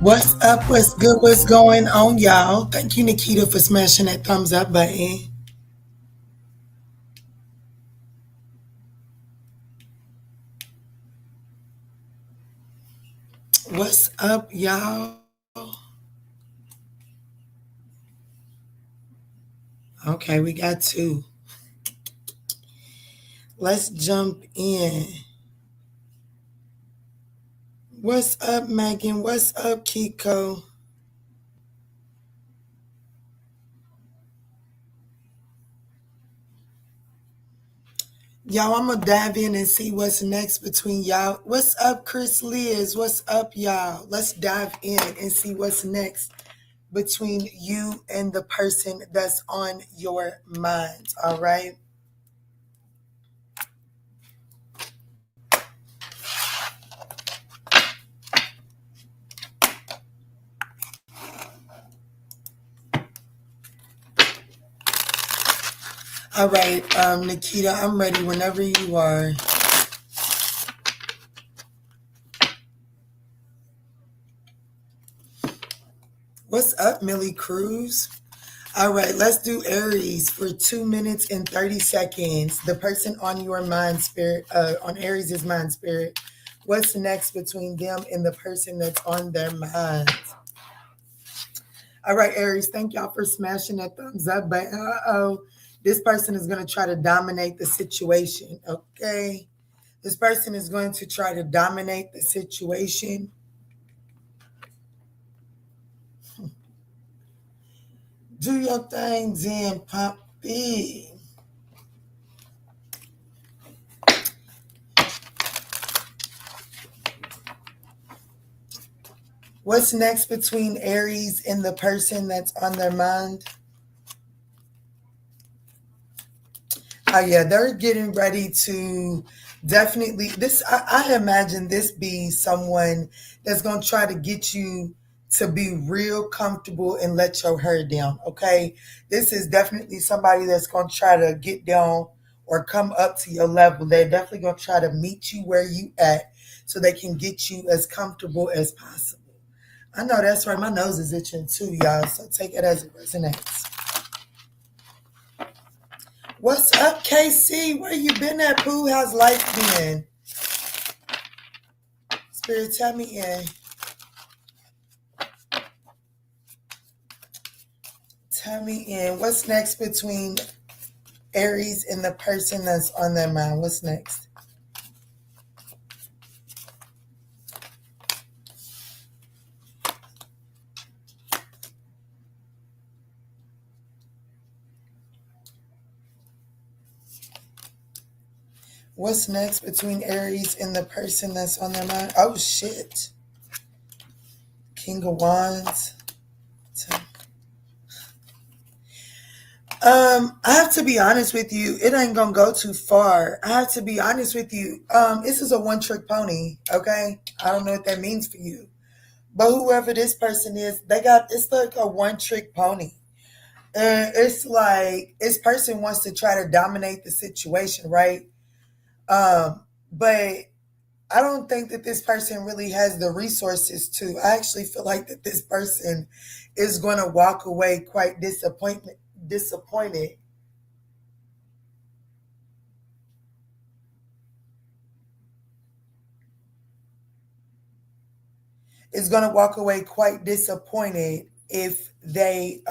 What's up? What's good? What's going on, y'all? Thank you, Nikita, for smashing that thumbs up button. What's up, y'all? Okay, we got two. Let's jump in. What's up, Megan? What's up, Kiko? Y'all, I'm gonna dive in and see what's next between y'all. What's up, Chris Liz? What's up, y'all? Let's dive in and see what's next between you and the person that's on your mind. All right. All right, Nikita, I'm ready whenever you are. What's up, Millie Cruz? All right, let's do Aries for 2 minutes and 30 seconds. The person on your mind, spirit, on Aries' mind, spirit. What's next between them and the person that's on their mind? All right, Aries, thank y'all for smashing that thumbs up button. This person is going to try to dominate the situation, okay? This person is going to try to dominate the situation. Do your thing, Zen Poppy. What's next between Aries and the person that's on their mind? Oh yeah, they're getting ready to definitely this I imagine this be someone that's gonna try to get you to be real comfortable and let your hair down. Okay. This is definitely somebody that's gonna try to get down or come up to your level. They're definitely gonna try to meet you where you at so they can get you as comfortable as possible. I know that's right. My nose is itching too, y'all. So take it as it resonates. What's up, KC? Where you been at, Pooh? How's life been? Spirit, tell me in. Tell me in. What's next between Aries and the person that's on their mind? What's next? What's next between Aries and the person that's on their mind? Oh, shit. King of Wands. I have to be honest with you. It ain't gonna go too far. I have to be honest with you. This is a one-trick pony, okay? I don't know what that means for you. But whoever this person is, it's like a one-trick pony. And it's like this person wants to try to dominate the situation, right? But I don't think that this person really has the resources to. I actually feel like that this person is going to walk away quite disappointed. Is going to walk away quite disappointed if they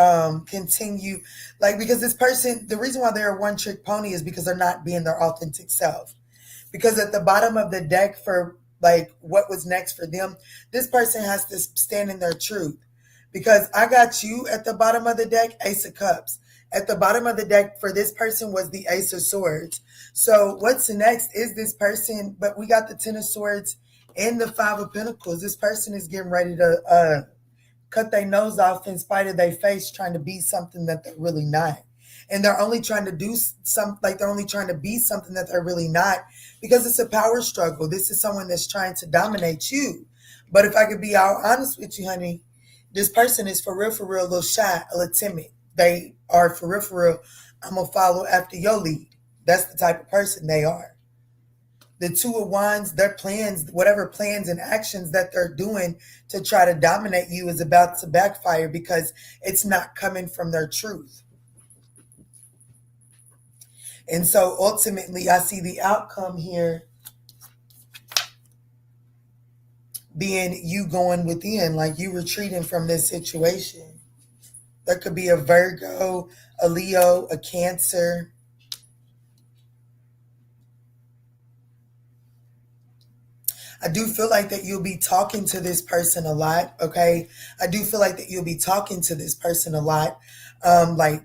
continue, like, because this person, the reason why they're a one trick pony is because they're not being their authentic self. Because at the bottom of the deck for like what was next for them, this person has to stand in their truth. Because I got you at the bottom of the deck, Ace of Cups. At the bottom of the deck for this person was the Ace of Swords. So what's next is this person, but we got the Ten of Swords and the Five of Pentacles. This person is getting ready to cut their nose off in spite of their face, trying to be something that they're really not. And they're only trying to do they're only trying to be something that they're really not because it's a power struggle. This is someone that's trying to dominate you. But if I could be all honest with you, honey, this person is for real, a little shy, a little timid. They are for real, I'm going to follow after your lead. That's the type of person they are. The Two of Wands, their plans, whatever plans and actions that they're doing to try to dominate you is about to backfire because it's not coming from their truth. And so ultimately, I see the outcome here being you going within, like you retreating from this situation. There could be a Virgo, a Leo, a Cancer. I do feel like that you'll be talking to this person a lot, okay? I do feel like that you'll be talking to this person a lot. But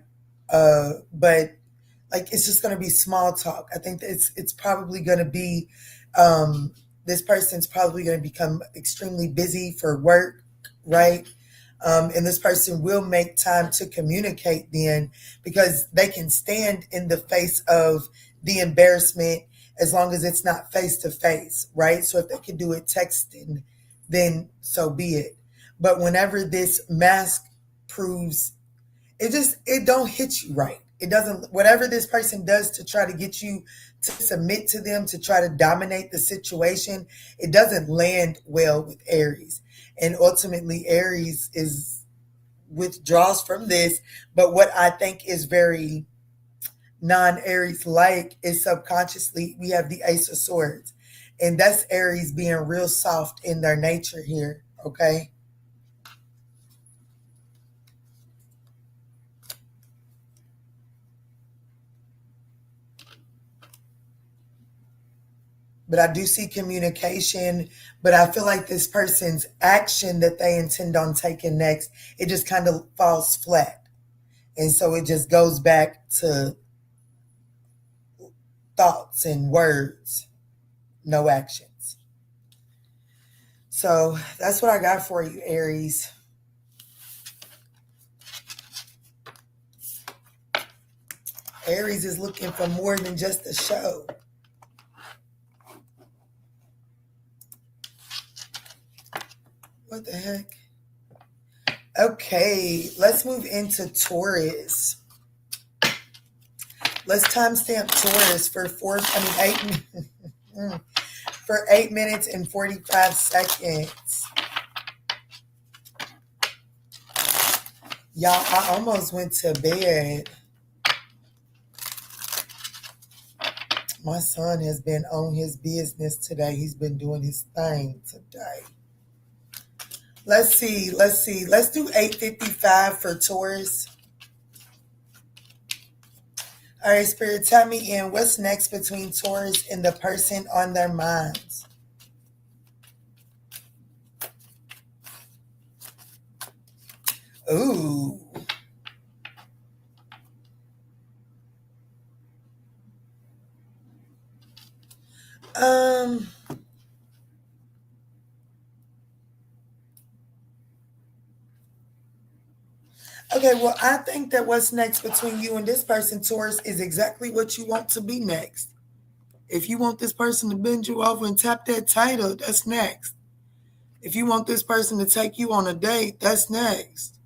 like it's just gonna be small talk. I think that it's probably gonna be this person's probably gonna become extremely busy for work, right? And this person will make time to communicate then because they can stand in the face of the embarrassment as long as it's not face to face, right? So if they can do it texting, then so be it. But whenever this mask proves, it don't hit you right. It doesn't, whatever this person does to try to get you to submit to them, to try to dominate the situation, it doesn't land well with Aries. And ultimately, Aries is withdraws from this. But what I think is very non-Aries like is subconsciously we have the Ace of Swords. And that's Aries being real soft in their nature here, okay? But I do see communication, but I feel like this person's action that they intend on taking next, it just kind of falls flat. And so it just goes back to thoughts and words, no actions. So that's what I got for you, Aries. Aries is looking for more than just a show. What the heck? Okay, let's move into Taurus. Let's timestamp Taurus for 8 minutes and 45 seconds. Y'all, I almost went to bed. My son has been on his business today. He's been doing his thing today. Let's see. Let's do 8:55 for Taurus. All right, Spirit, tell me in what's next between Taurus and the person on their minds. Ooh. Okay, well, I think that what's next between you and this person, Taurus, is exactly what you want to be next. If you want this person to bend you over and tap that title, that's next. If you want this person to take you on a date, that's next.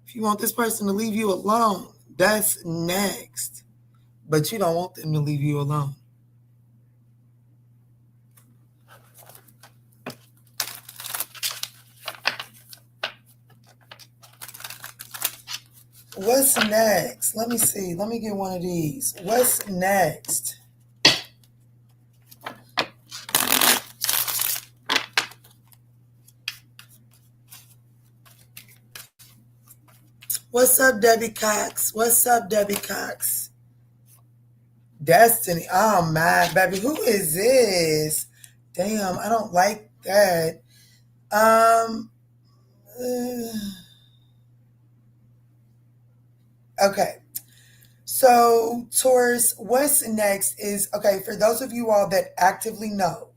If you want this person to leave you alone, that's next. But you don't want them to leave you alone. What's next? Let me see. Let me get one of these. What's next? What's up, Debbie Cox? What's up, Debbie Cox? Destiny. Oh, my baby. Who is this? Damn, I don't like that. Okay. So, Taurus, what's next is, okay, for those of you all that actively know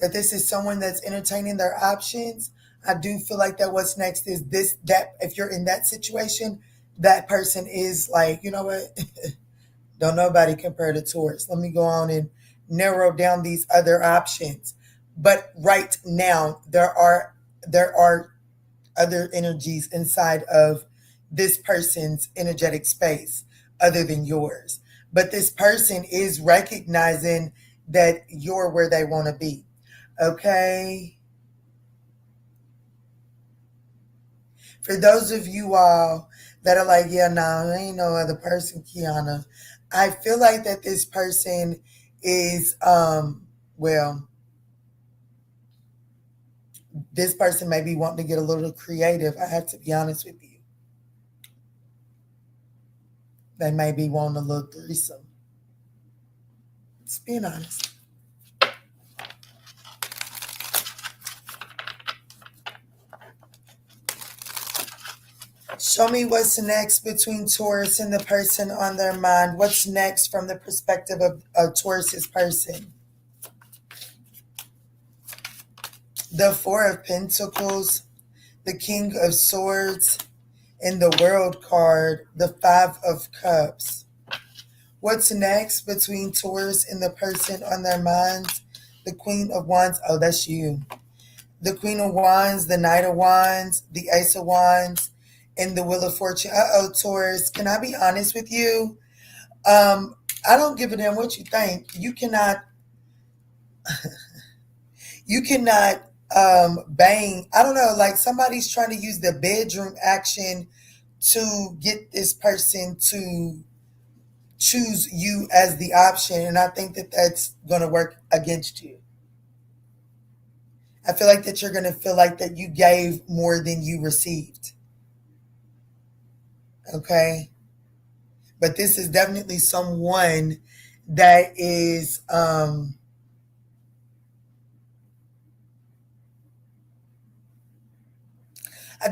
that this is someone that's entertaining their options, I do feel like that what's next is this, that if you're in that situation, that person is like, you know what? Don't nobody compare to Taurus. Let me go on and narrow down these other options. But right now, there are other energies inside of this person's energetic space other than yours. But this person is recognizing that you're where they want to be. Okay. For those of you all that are like, yeah, no, there ain't no other person, Kiana. I feel like that this person is, well, this person may be wanting to get a little creative. I have to be honest with you. They may be wanting a little threesome. Just being honest. Show me what's next between Taurus and the person on their mind. What's next from the perspective of Taurus's person? The Four of Pentacles, the King of Swords, and the World card, the Five of Cups. What's next between Taurus and the person on their minds? The Queen of Wands. Oh, that's you. The Queen of Wands, the Knight of Wands, the Ace of Wands, and the Wheel of Fortune. Uh-oh, Taurus. Can I be honest with you? I don't give a damn what you think. You cannot bang. I don't know, like somebody's trying to use the bedroom action to get this person to choose you as the option. And I think that that's going to work against you. I feel like that you're going to feel like that you gave more than you received. Okay. But this is definitely someone that is, I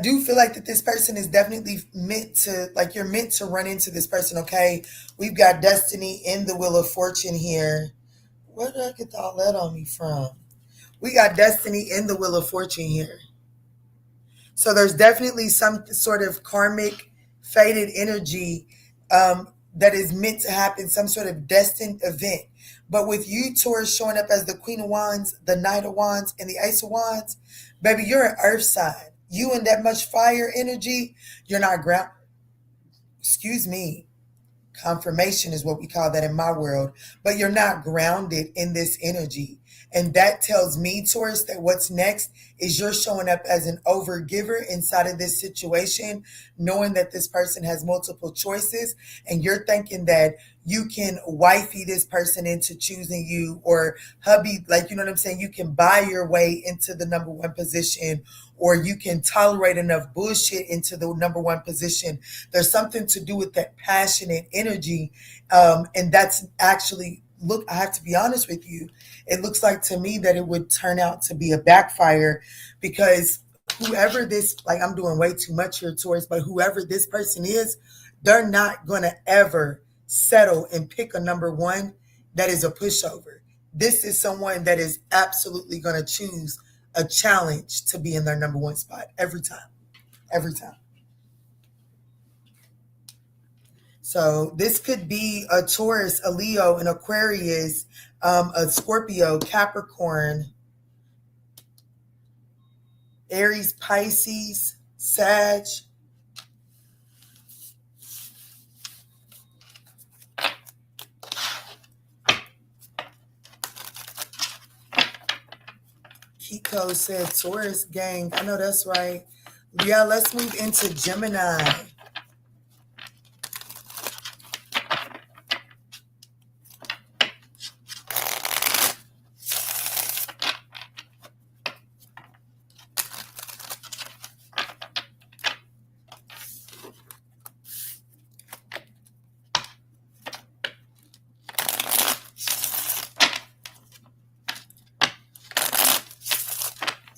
do feel like that this person is definitely meant to, like you're meant to run into this person, okay? We've got destiny in the Wheel of Fortune here. Where did I get all that on me from? We got destiny in the Wheel of Fortune here. So there's definitely some sort of karmic, fated energy that is meant to happen, some sort of destined event. But with you, Taurus, showing up as the Queen of Wands, the Knight of Wands, and the Ace of Wands, baby, you're an earth sign. You and that much fire energy, you're not ground. Excuse me. Confirmation is what we call that in my world. But you're not grounded in this energy. And that tells me, Taurus, that what's next is you're showing up as an overgiver inside of this situation, knowing that this person has multiple choices, and you're thinking that you can wifey this person into choosing you, or hubby, like, you know what I'm saying? You can buy your way into the number one position, or you can tolerate enough bullshit into the number one position. There's something to do with that passionate energy. And that's actually, look, I have to be honest with you. It looks like to me that it would turn out to be a backfire, because whoever this, like I'm doing way too much here, Taurus, but whoever this person is, they're not going to ever settle and pick a number one that is a pushover. This is someone that is absolutely going to choose a challenge to be in their number one spot every time. Every time. So this could be a Taurus, a Leo, an Aquarius, a Scorpio, Capricorn, Aries, Pisces, Sag. Kiko said Taurus gang. I know that's right. Yeah, let's move into Gemini.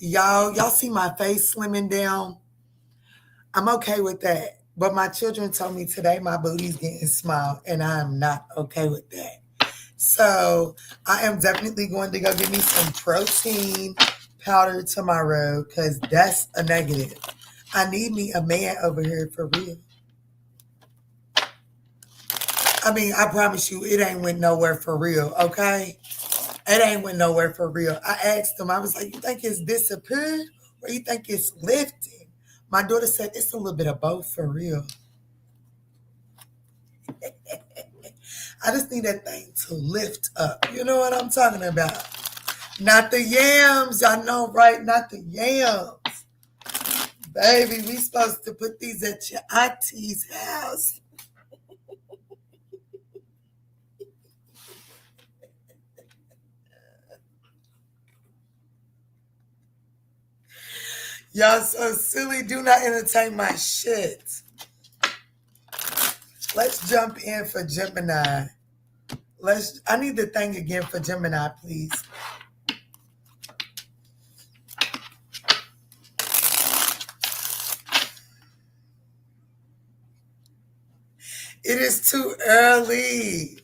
Y'all see my face slimming down? I'm okay with that. But my children told me today my booty's getting small, and I'm not okay with that. So I am definitely going to go get me some protein powder tomorrow, because that's a negative. I need me a man over here for real. I mean, I promise you, it ain't went nowhere for real, okay? It ain't went nowhere for real. I asked him, I was like, you think it's disappeared or you think it's lifting? My daughter said it's a little bit of both for real. I just need that thing to lift up. You know what I'm talking about? Not the yams. I know, right? Not the yams. Baby, we supposed to put these at your auntie's house. Y'all so silly. Do not entertain my shit. Let's jump in for Gemini. I need the thing again for Gemini, please. It is too early.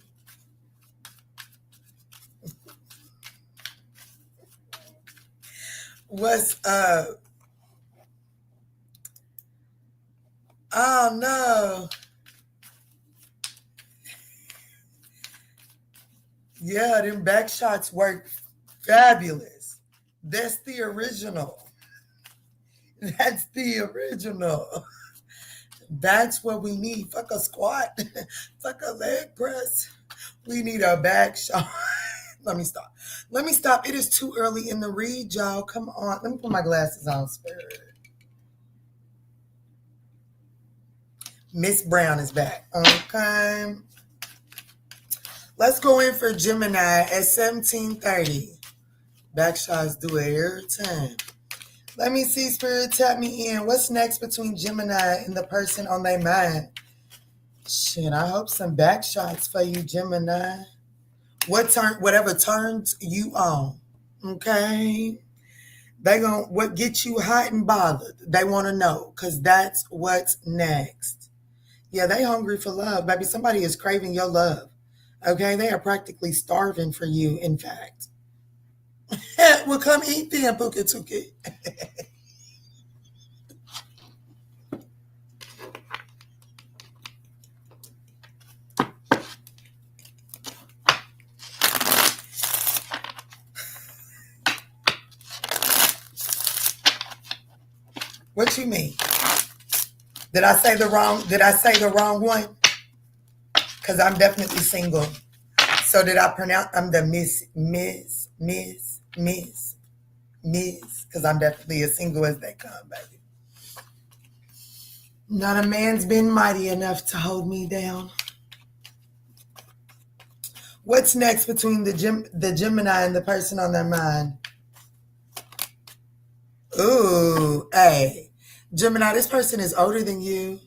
What's up? Oh no. Yeah, them back shots work fabulous. That's the original. That's the original. That's what we need. Fuck a squat. Fuck a leg press. We need a back shot. Let me stop. It is too early in the read, y'all. Come on. Let me put my glasses on, Spirit. Miss Brown is back. Okay. Let's go in for Gemini at 17:30. Back shots do it every time. Let me see, Spirit, tap me in. What's next between Gemini and the person on their mind? Shit, I hope some back shots for you, Gemini. Whatever turns you on, okay? What gets you hot and bothered? They want to know, because that's what's next. Yeah, they hungry for love, baby. Somebody is craving your love, okay? They are practically starving for you, in fact. Well, come eat then, Puka Tuki. What you mean? Did I say the wrong one? Because I'm definitely single. So did I pronounce I'm the Miss, because I'm definitely as single as they come, baby. Not a man's been mighty enough to hold me down. What's next between the Gemini and the person on their mind? Ooh, hey. Gemini, this person is older than you.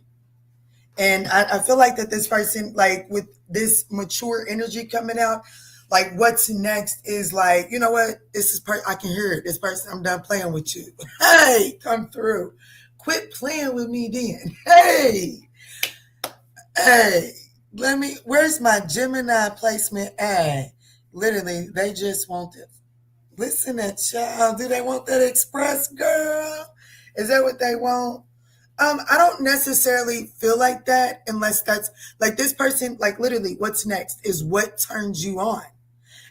And I feel like that this person, like with this mature energy coming out, like what's next is like, you know what? I can hear it. This person, I'm done playing with you. Hey, come through. Quit playing with me then. Hey, where's my Gemini placement at? Literally, they just want it. Listen at y'all. Do they want that express, girl? Is that what they want? I don't necessarily feel like that unless that's like this person, like literally what's next is what turns you on.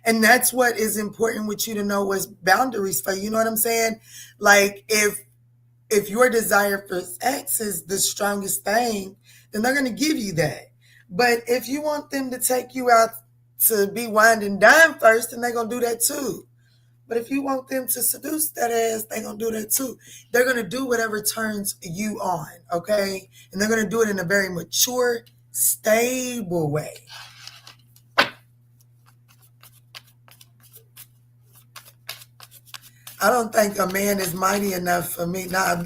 And that's what is important with you to know what's boundaries for you. You know what I'm saying? Like if your desire for sex is the strongest thing, then they're going to give you that. But if you want them to take you out to be wined and dine first, then they're going to do that too. But if you want them to seduce that ass, they're going to do that too. They're going to do whatever turns you on, okay? And they're going to do it in a very mature, stable way. I don't think a man is mighty enough for me. Now,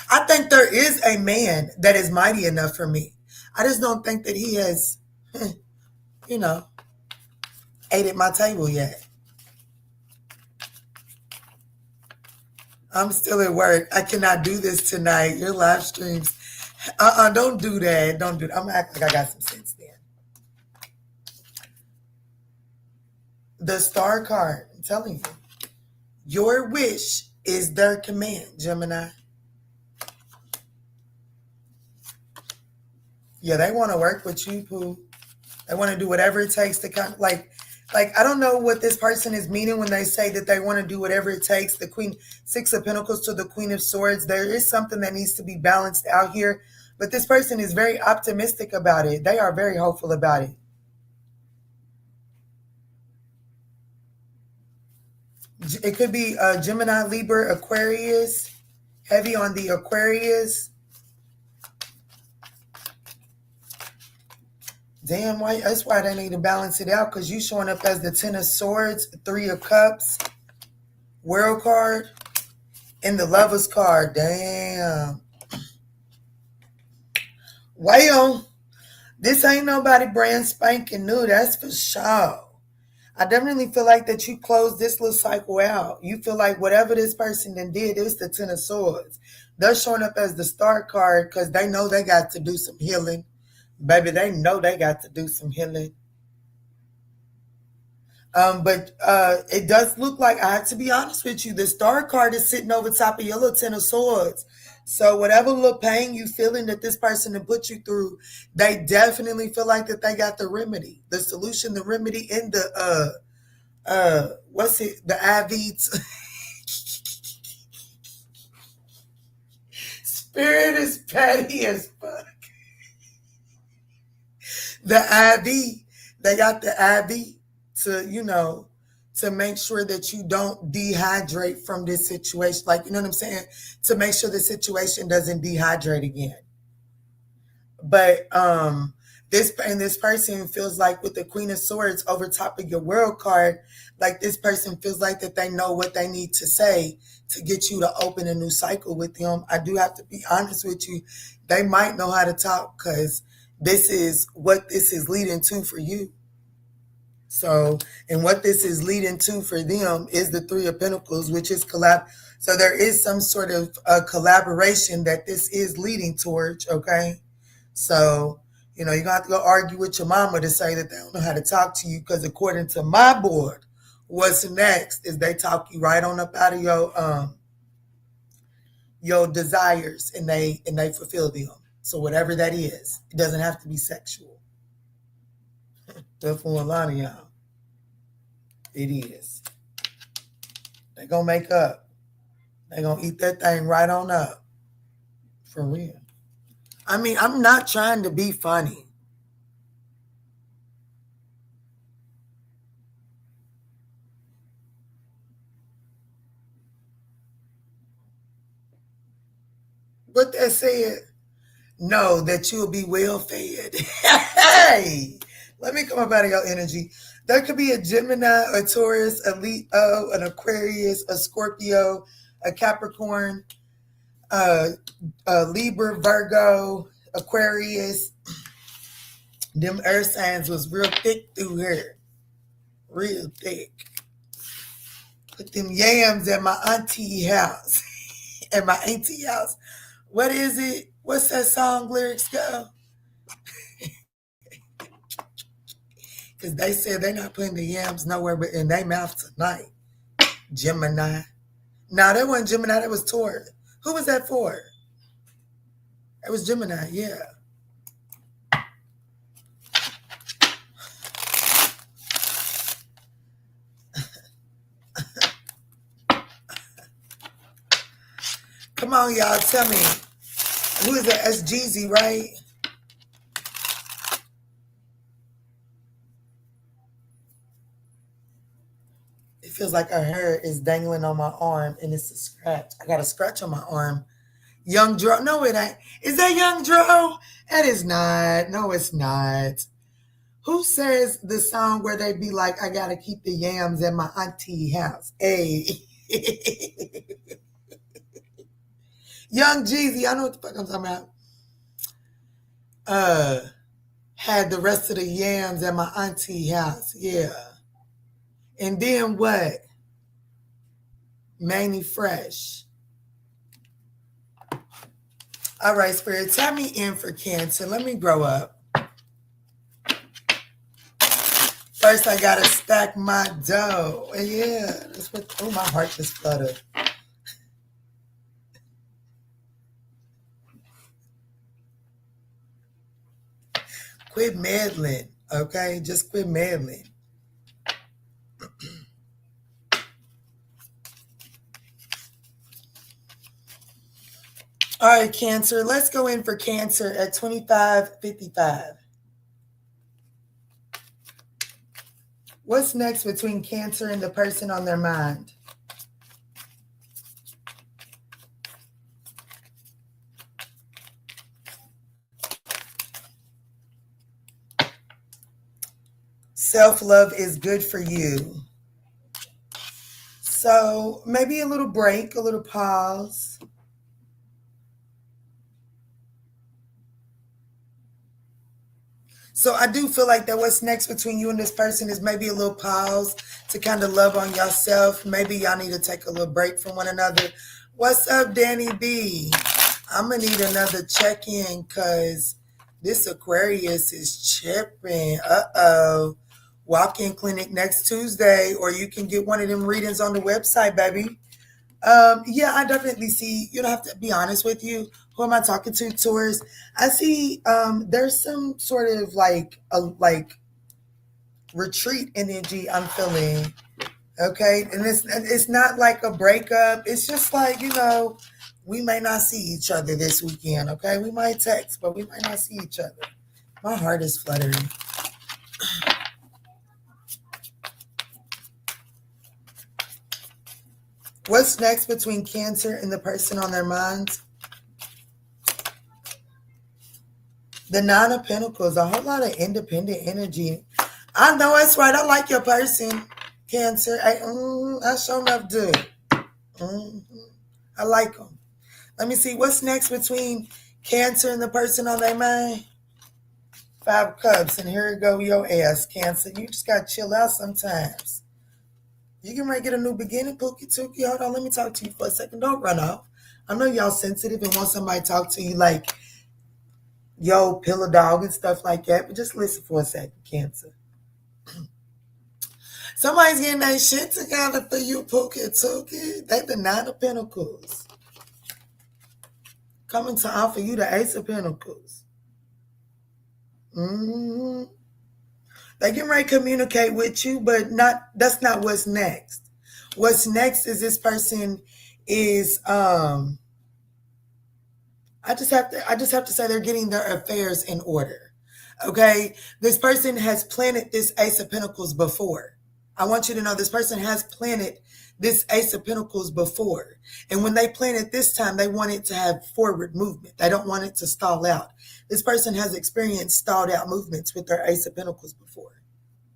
I think there is a man that is mighty enough for me. I just don't think that he has, ate at my table yet. I'm still at work. I cannot do this tonight. Your live streams. Don't do that. Don't do that. I'm going to act like I got some sense then. The star card. I'm telling you. Your wish is their command, Gemini. Yeah, they want to work with you, Pooh. They want to do whatever it takes to come. Like, I don't know what this person is meaning when they say that they want to do whatever it takes. The Queen, 6 of Pentacles to the Queen of Swords. There is something that needs to be balanced out here. But this person is very optimistic about it. They are very hopeful about it. It could be Gemini, Libra, Aquarius. Heavy on the Aquarius. Damn, why? That's why they need to balance it out, because you showing up as the Ten of Swords, Three of Cups, World card, and the Lovers card. Damn. Well, this ain't nobody brand spanking new. That's for sure. I definitely feel like that you closed this little cycle out. You feel like whatever this person then did, it was the Ten of Swords. They're showing up as the Star card because they know they got to do some healing. Baby, they know they got to do some healing. But it does look like, I have to be honest with you, the Star card is sitting over top of your little Ten of Swords. So whatever little pain you feeling that this person had put you through, they definitely feel like that they got the remedy, the solution, the remedy, in the what's it? The IV. Spirit is petty as fuck. The IV. They got the IV to, to make sure that you don't dehydrate from this situation. Like, you know what I'm saying? To make sure the situation doesn't dehydrate again. But this person feels like, with the Queen of Swords over top of your World card, like this person feels like that they know what they need to say to get you to open a new cycle with them. I do have to be honest with you. They might know how to talk, because this is what this is leading to for you. So, and what this is leading to for them is the Three of Pentacles, which is collab. So there is some sort of collaboration that this is leading towards, okay? So, you're going to have to go argue with your mama to say that they don't know how to talk to you, because according to my board, what's next is they talk you right on up out of your desires, and they fulfill them. So whatever that is, it doesn't have to be sexual. But for a lot of y'all, it is. They're going to make up. They're going to eat that thing right on up. For real. I mean, I'm not trying to be funny. But that said, know that you'll be well fed. Hey, let me come up out of your energy. There could be a Gemini, a Taurus, a Leo, an Aquarius, a Scorpio, a Capricorn, a Libra, Virgo, Aquarius. Them earth signs was real thick through here. Real thick. Put them yams at my auntie house. At my auntie house. What is it? What's that song lyrics go? Because they said they're not putting the yams nowhere but in their mouth tonight. Gemini. No, that wasn't Gemini. That was Taurus. Who was that for? It was Gemini, yeah. Come on, y'all. Tell me. Who is that? That's Jeezy, right? It feels like her hair is dangling on my arm, and it's a scratch. I got a scratch on my arm. Young Dro. No, it ain't. Is that Young Dro? That is not. No, it's not. Who says the song where they be like, I gotta keep the yams at my auntie house? Hey. Young Jeezy, I know what the fuck I'm talking about. Had the rest of the yams at my auntie house. Yeah. And then what? Manny Fresh. All right, Spirit, tell me in for Cancer. Let me grow up. First, I gotta stack my dough. Yeah, that's what. Oh, my heart just fluttered. Quit meddling, okay? Just quit meddling. All right, Cancer. Let's go in for Cancer at 2555. What's next between Cancer and the person on their mind? Self-love is good for you. So maybe a little break, a little pause. So I do feel like that what's next between you and this person is maybe a little pause to kind of love on yourself. Maybe y'all need to take a little break from one another. What's up, Danny B? I'm going to need another check-in because this Aquarius is chipping. Uh-oh. Walk-in clinic next Tuesday, or you can get one of them readings on the website, baby. Yeah, I definitely see. You don't have to be honest with you. Who am I talking to? Tours. I see. There's some sort of like a retreat energy I'm feeling. Okay, and it's not like a breakup. It's just like we may not see each other this weekend. Okay, we might text, but we might not see each other. My heart is fluttering. What's next between Cancer and the person on their minds? The Nine of Pentacles, a whole lot of independent energy. I know that's right. I like your person, Cancer. I sure enough do. I like them. Let me see. What's next between Cancer and the person on their mind? Five of Cups. And here you go, your ass, Cancer. You just got to chill out sometimes. You can get a new beginning, Pookie Tookie. Hold on, let me talk to you for a second. Don't run off. I know y'all sensitive and want somebody to talk to you like, yo, pillow dog and stuff like that. But just listen for a second, Cancer. Somebody's getting that shit together for you, Pookie Tookie. They the Nine of Pentacles. Coming to offer you the Ace of Pentacles. They getting ready to communicate with you, but that's not what's next. What's next is this person is I just have to say they're getting their affairs in order. Okay? This person has planted this Ace of Pentacles before. I want you to know this person has planted this Ace of Pentacles before. And when they planted this time, they want it to have forward movement. They don't want it to stall out. This person has experienced stalled out movements with their Ace of Pentacles before.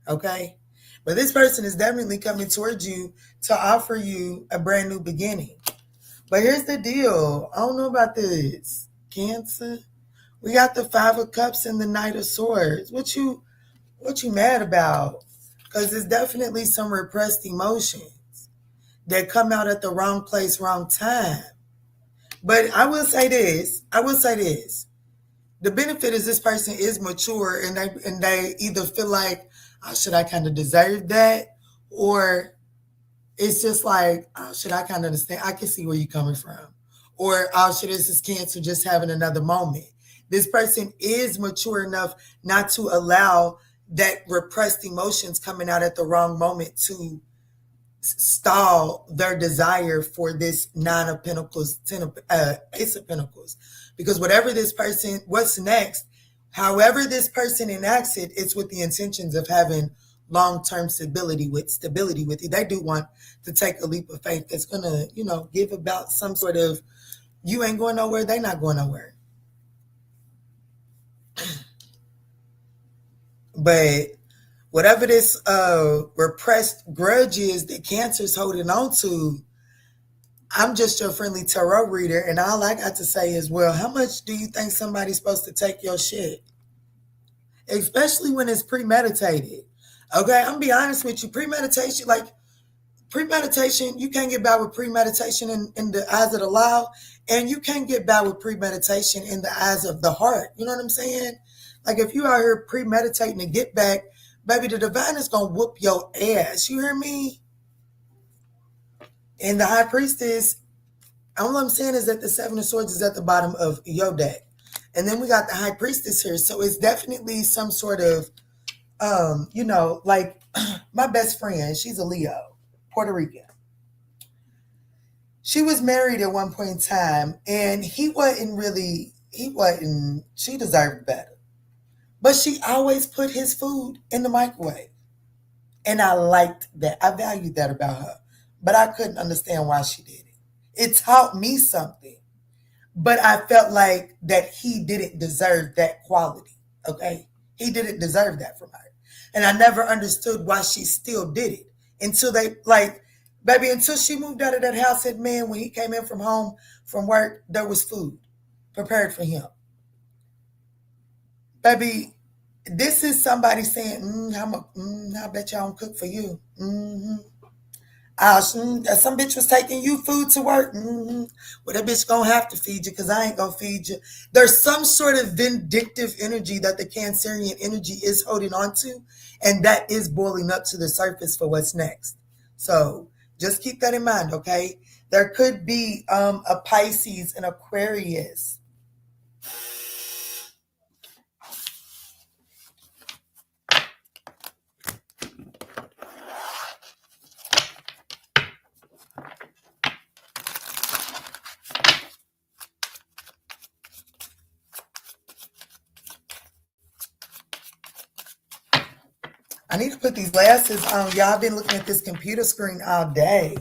Okay? But this person is definitely coming towards you to offer you a brand new beginning. But here's the deal. I don't know about this, Cancer. We got the Five of Cups and the Knight of Swords. What you mad about? Because there's definitely some repressed emotions that come out at the wrong place, wrong time. But I will say this. The benefit is this person is mature and they either feel like, oh, should I kind of deserve that? Or it's just like, oh, should I kind of understand? I can see where you're coming from. Or, oh, should this is Cancer just having another moment? This person is mature enough not to allow that repressed emotions coming out at the wrong moment to stall their desire for this Nine of Pentacles, Ace of Pentacles. Because what's next, however this person enacts it, it's with the intentions of having long-term stability with you. They do want to take a leap of faith that's going to, give about some sort of, you ain't going nowhere, they not going nowhere. But whatever this repressed grudge is that Cancer's holding on to, I'm just your friendly tarot reader, and all I got to say is, well, how much do you think somebody's supposed to take your shit? Especially when it's premeditated. Okay, I'm going to be honest with you. Premeditation, you can't get by with premeditation in the eyes of the law, and you can't get by with premeditation in the eyes of the heart. You know what I'm saying? Like, if you are here premeditating to get back, baby, the divine is going to whoop your ass. You hear me? And the High Priestess, all I'm saying is that the Seven of Swords is at the bottom of your deck. And then we got the High Priestess here. So it's definitely some sort of, like my best friend, she's a Leo, Puerto Rican. She was married at one point in time, and she deserved better. But she always put his food in the microwave. And I liked that. I valued that about her. But I couldn't understand why she did it. It taught me something. But I felt like that he didn't deserve that quality. Okay? He didn't deserve that from her. And I never understood why she still did it until they, like, baby, until she moved out of that house. Said, man, when he came in from home from work, there was food prepared for him. Baby, this is somebody saying, I bet y'all don't cook for you. Some bitch was taking you food to work. Well, that bitch gonna have to feed you because I ain't gonna feed you. There's some sort of vindictive energy that the Cancerian energy is holding on to, and that is boiling up to the surface for what's next. So just keep that in mind, okay? There could be a Pisces, an Aquarius. I need to put these glasses on. Y'all, I've been looking at this computer screen all day.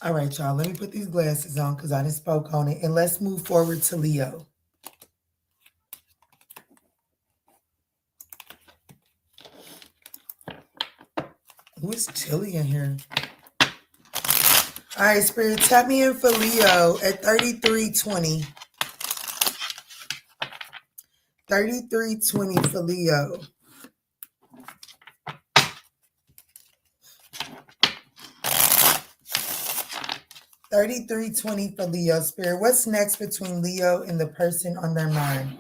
All right, y'all, let me put these glasses on because I didn't spoke on it. And let's move forward to Leo. Ooh, it's chilly in here. All right, Spirit, tap me in for Leo at 3320. 3320 for Leo. $33.20 for Leo, Spirit. What's next between Leo and the person on their mind?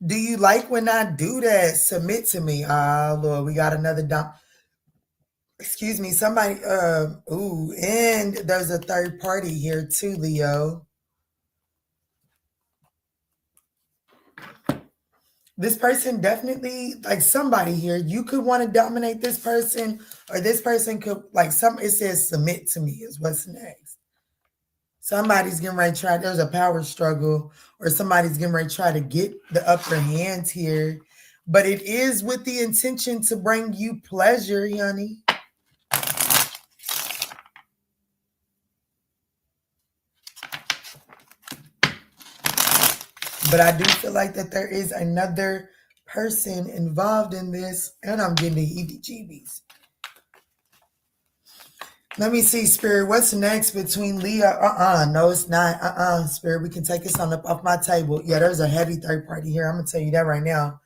Do you like when I do that? Submit to me. Oh, Lord, we got another excuse me, somebody, and there's a third party here too, Leo. This person definitely, like somebody here, you could want to dominate this person, or this person could, like, it says submit to me is what's next. Somebody's getting ready to try, there's a power struggle, or somebody's getting ready to try to get the upper hand here. But it is with the intention to bring you pleasure, honey. But I do feel like that there is another person involved in this, and I'm getting the heebie-jeebies. Let me see, Spirit. What's next between Leo? No, it's not. Spirit, we can take this on up off my table. Yeah, there's a heavy third party here. I'm gonna tell you that right now.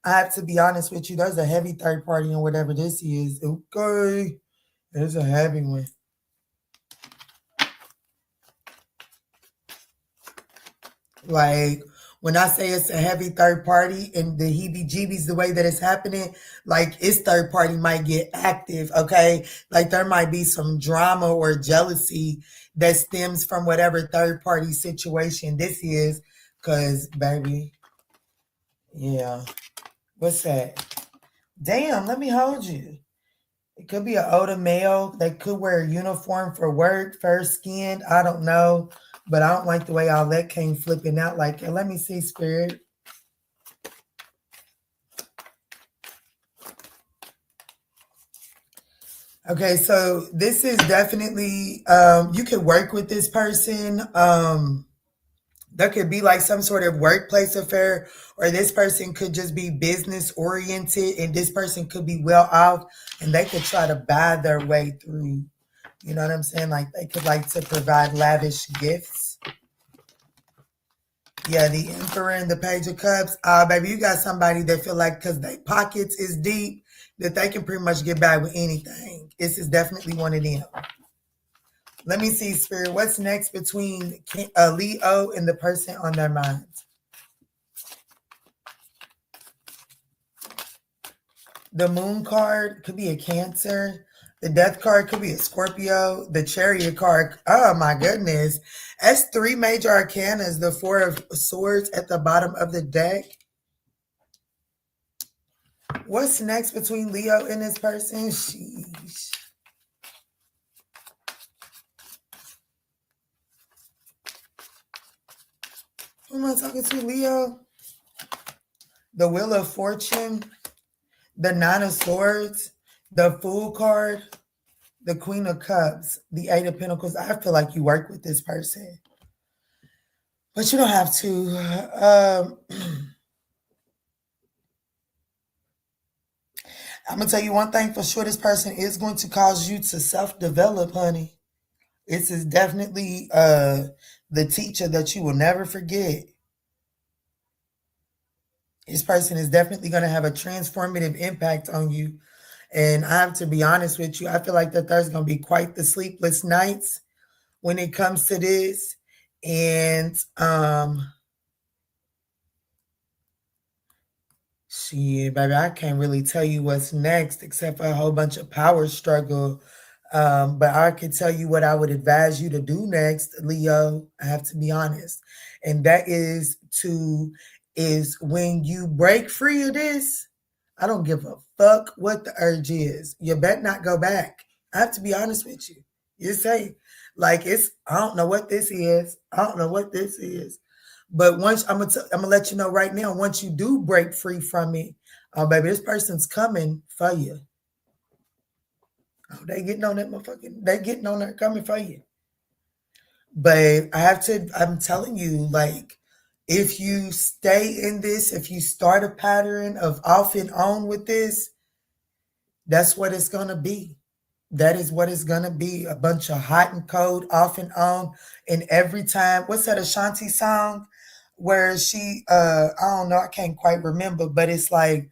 I have to be honest with you. There's a heavy third party in whatever this is. Okay, there's a heavy one. Like, when I say it's a heavy third party and the heebie-jeebies, the way that it's happening, like, its third party might get active, okay? Like, there might be some drama or jealousy that stems from whatever third party situation this is. Because, baby, yeah. What's that? Damn, let me hold you. It could be an older male. They could wear a uniform for work, fair-skinned. I don't know. But I don't like the way all that came flipping out. Like, let me see, Spirit. Okay, so this is definitely, you could work with this person. There could be like some sort of workplace affair, or this person could just be business oriented, and this person could be well off, and they could try to buy their way through. You know what I'm saying? Like, they could like to provide lavish gifts. Yeah, the Emperor and the Page of Cups. Baby, you got somebody that feel like because their pockets is deep, that they can pretty much get by with anything. This is definitely one of them. Let me see, Spirit. What's next between Leo and the person on their minds? The moon card could be a Cancer. The death card could be a Scorpio. The chariot card, oh my goodness. That's three major arcanas. The Four of Swords at the bottom of the deck. What's next between Leo and this person? Sheesh. Who am I talking to, Leo? The Wheel of Fortune. The Nine of Swords. The Fool card. The Queen of Cups. The Eight of Pentacles. I feel like you work with this person. But you don't have to. I'm going to tell you one thing for sure. This person is going to cause you to self-develop, honey. This is definitely the teacher that you will never forget. This person is definitely going to have a transformative impact on you. And I have to be honest with you. I feel like that there's going to be quite the sleepless nights when it comes to this. And shit, baby, I can't really tell you what's next except for a whole bunch of power struggle. But I can tell you what I would advise you to do next, Leo. I have to be honest. And that is when you break free of this, I don't give a fuck what the urge is. You better not go back. I have to be honest with you. You say, like, I don't know what this is. I don't know what this is. But once I'm gonna let you know right now, once you do break free from it, oh baby, this person's coming for you. Oh, they getting on that motherfucking, they getting on there coming for you. But I'm telling you, like, if you stay in this, if you start a pattern of off and on with this, that's what it's gonna be. That is what it's gonna be. A bunch of hot and cold, off and on. And every time, what's that Ashanti song? Where she I don't know, I can't quite remember, but it's like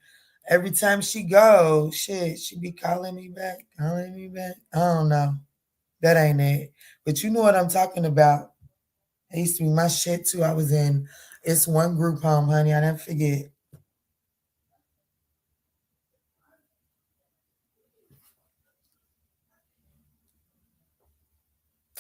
every time she goes, shit, she be calling me back. I don't know. That ain't it. But you know what I'm talking about. It used to be my shit too. I was in It's One Group Home, honey. I never forget.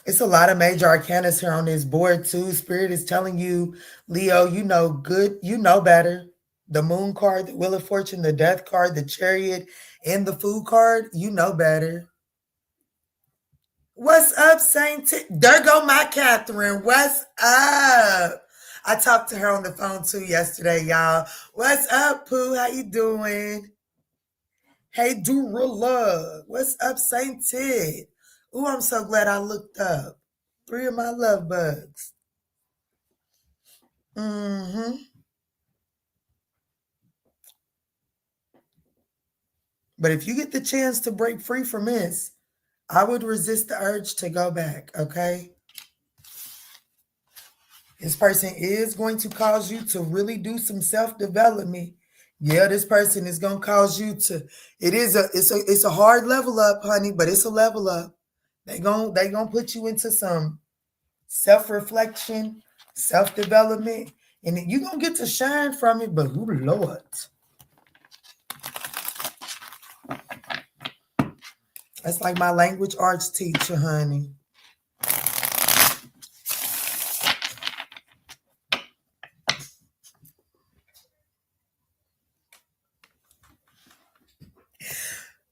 It's a lot of major arcanas here on this board too. Spirit is telling you, Leo, you know good, you know better. The Moon card, the Wheel of Fortune, the Death card, the Chariot, and the Fool card, you know better. What's up, Saint? There go my Catherine. What's up? I talked to her on the phone too yesterday, y'all. What's up, Pooh? How you doing? Hey, Durala. What's up, Saint Ted? Ooh, I'm so glad I looked up. 3 of my love bugs. Mm-hmm. But if you get the chance to break free from this, I would resist the urge to go back, okay? This person is going to cause you to really do some self-development. Yeah, this person is going to cause you to, it's a hard level up, honey, but it's a level up. They gonna put you into some self-reflection, self-development, and you're going to get to shine from it, but oh, Lord. That's like my language arts teacher, honey.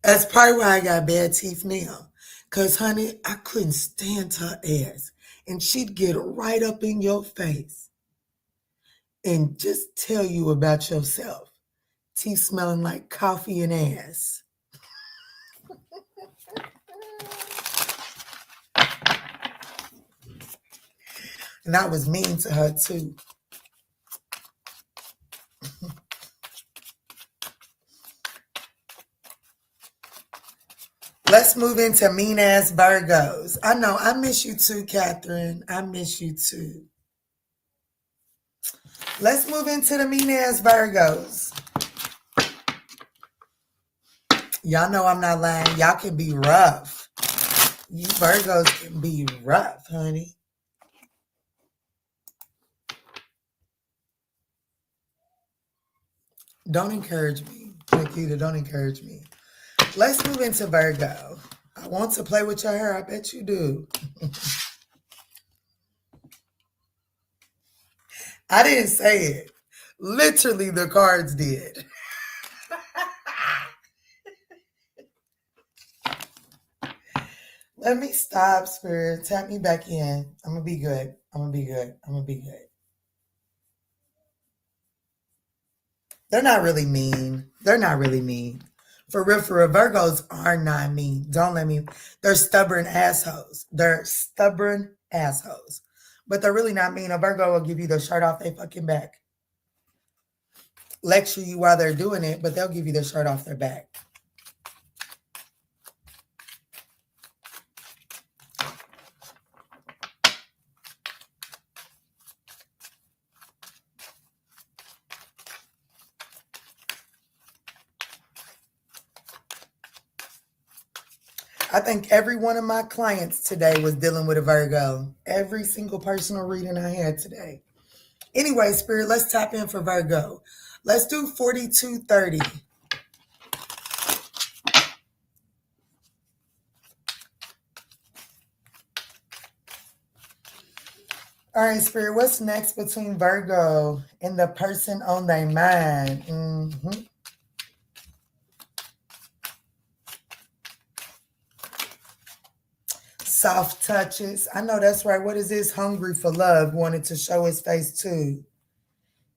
That's probably why I got bad teeth now. Because, honey, I couldn't stand her ass. And she'd get right up in your face and just tell you about yourself. Teeth smelling like coffee and ass. And I was mean to her, too. Let's move into mean-ass Virgos. I know, I miss you too, Catherine. I miss you too. Let's move into the mean-ass Virgos. Y'all know I'm not lying. Y'all can be rough. You Virgos can be rough, honey. Don't encourage me. Nikita, don't encourage me. Let's move into Virgo. I want to play with your hair. I bet you do. I didn't say it. Literally, the cards did. Let me stop, Spirit. Tap me back in. I'm going to be good. I'm going to be good. I'm going to be good. They're not really mean. They're not really mean. For real, Virgos are not mean. Don't let me. They're stubborn assholes. They're stubborn assholes. But they're really not mean. A Virgo will give you the shirt off their fucking back. Lecture you while they're doing it, but they'll give you the shirt off their back. I think every one of my clients today was dealing with a Virgo. Every single personal reading I had today. Anyway, Spirit, let's tap in for Virgo. Let's do 4230. All right, Spirit, what's next between Virgo and the person on their mind? Mm-hmm. Soft touches. I know that's right. What is this? Hungry for love. Wanted to show his face too.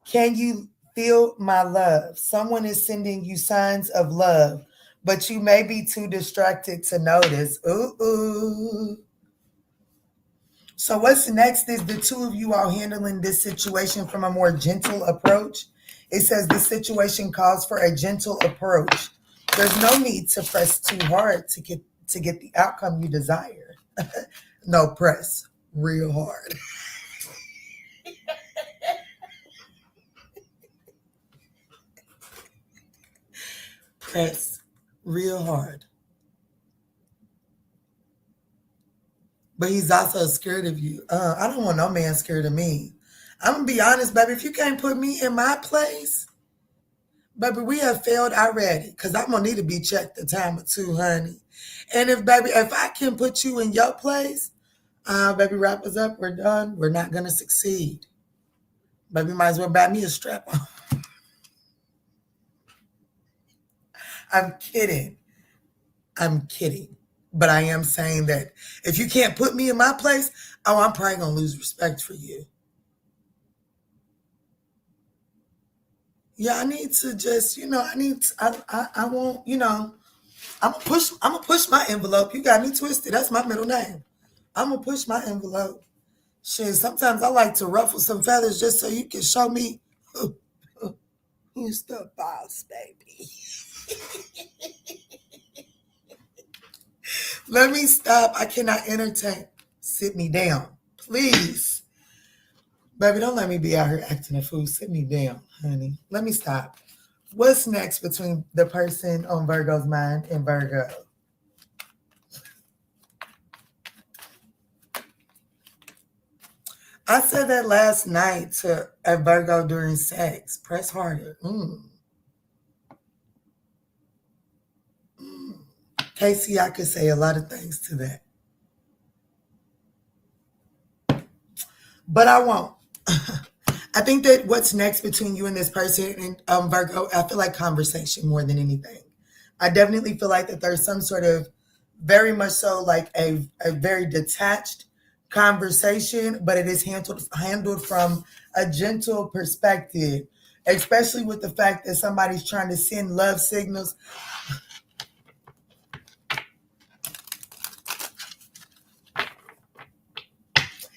Can you feel my love? Someone is sending you signs of love, but you may be too distracted to notice. Ooh. So what's next is the two of you all handling this situation from a more gentle approach. It says the situation calls for a gentle approach. There's no need to press too hard to get the outcome you desire. No, press real hard. Press real hard. But he's also scared of you. I don't want no man scared of me. I'm going to be honest, baby. If you can't put me in my place, baby, we have failed already. Because I'm going to need to be checked a time or two, honey. And if I can put you in your place, baby, wrap us up. We're done. We're not going to succeed. Baby, might as well buy me a strap on. I'm kidding. But I am saying that if you can't put me in my place, I'm probably going to lose respect for you. Yeah, I need to just, I won't, I'm gonna push my envelope. You got me twisted. That's my middle name. I'm gonna push my envelope. Shit, sometimes I like to ruffle some feathers just so you can show me who's the boss, baby. Let me stop. I cannot entertain. Sit me down, please. Baby, don't let me be out here acting a fool. Sit me down, honey. Let me stop. What's next between the person on Virgo's mind and Virgo? I said that last night to a Virgo during sex. Press harder. Casey, I could say a lot of things to that. But I won't. I think that what's next between you and this person and Virgo, I feel like conversation more than anything. I definitely feel like that there's some sort of very much so like a very detached conversation, but it is handled from a gentle perspective, especially with the fact that somebody's trying to send love signals.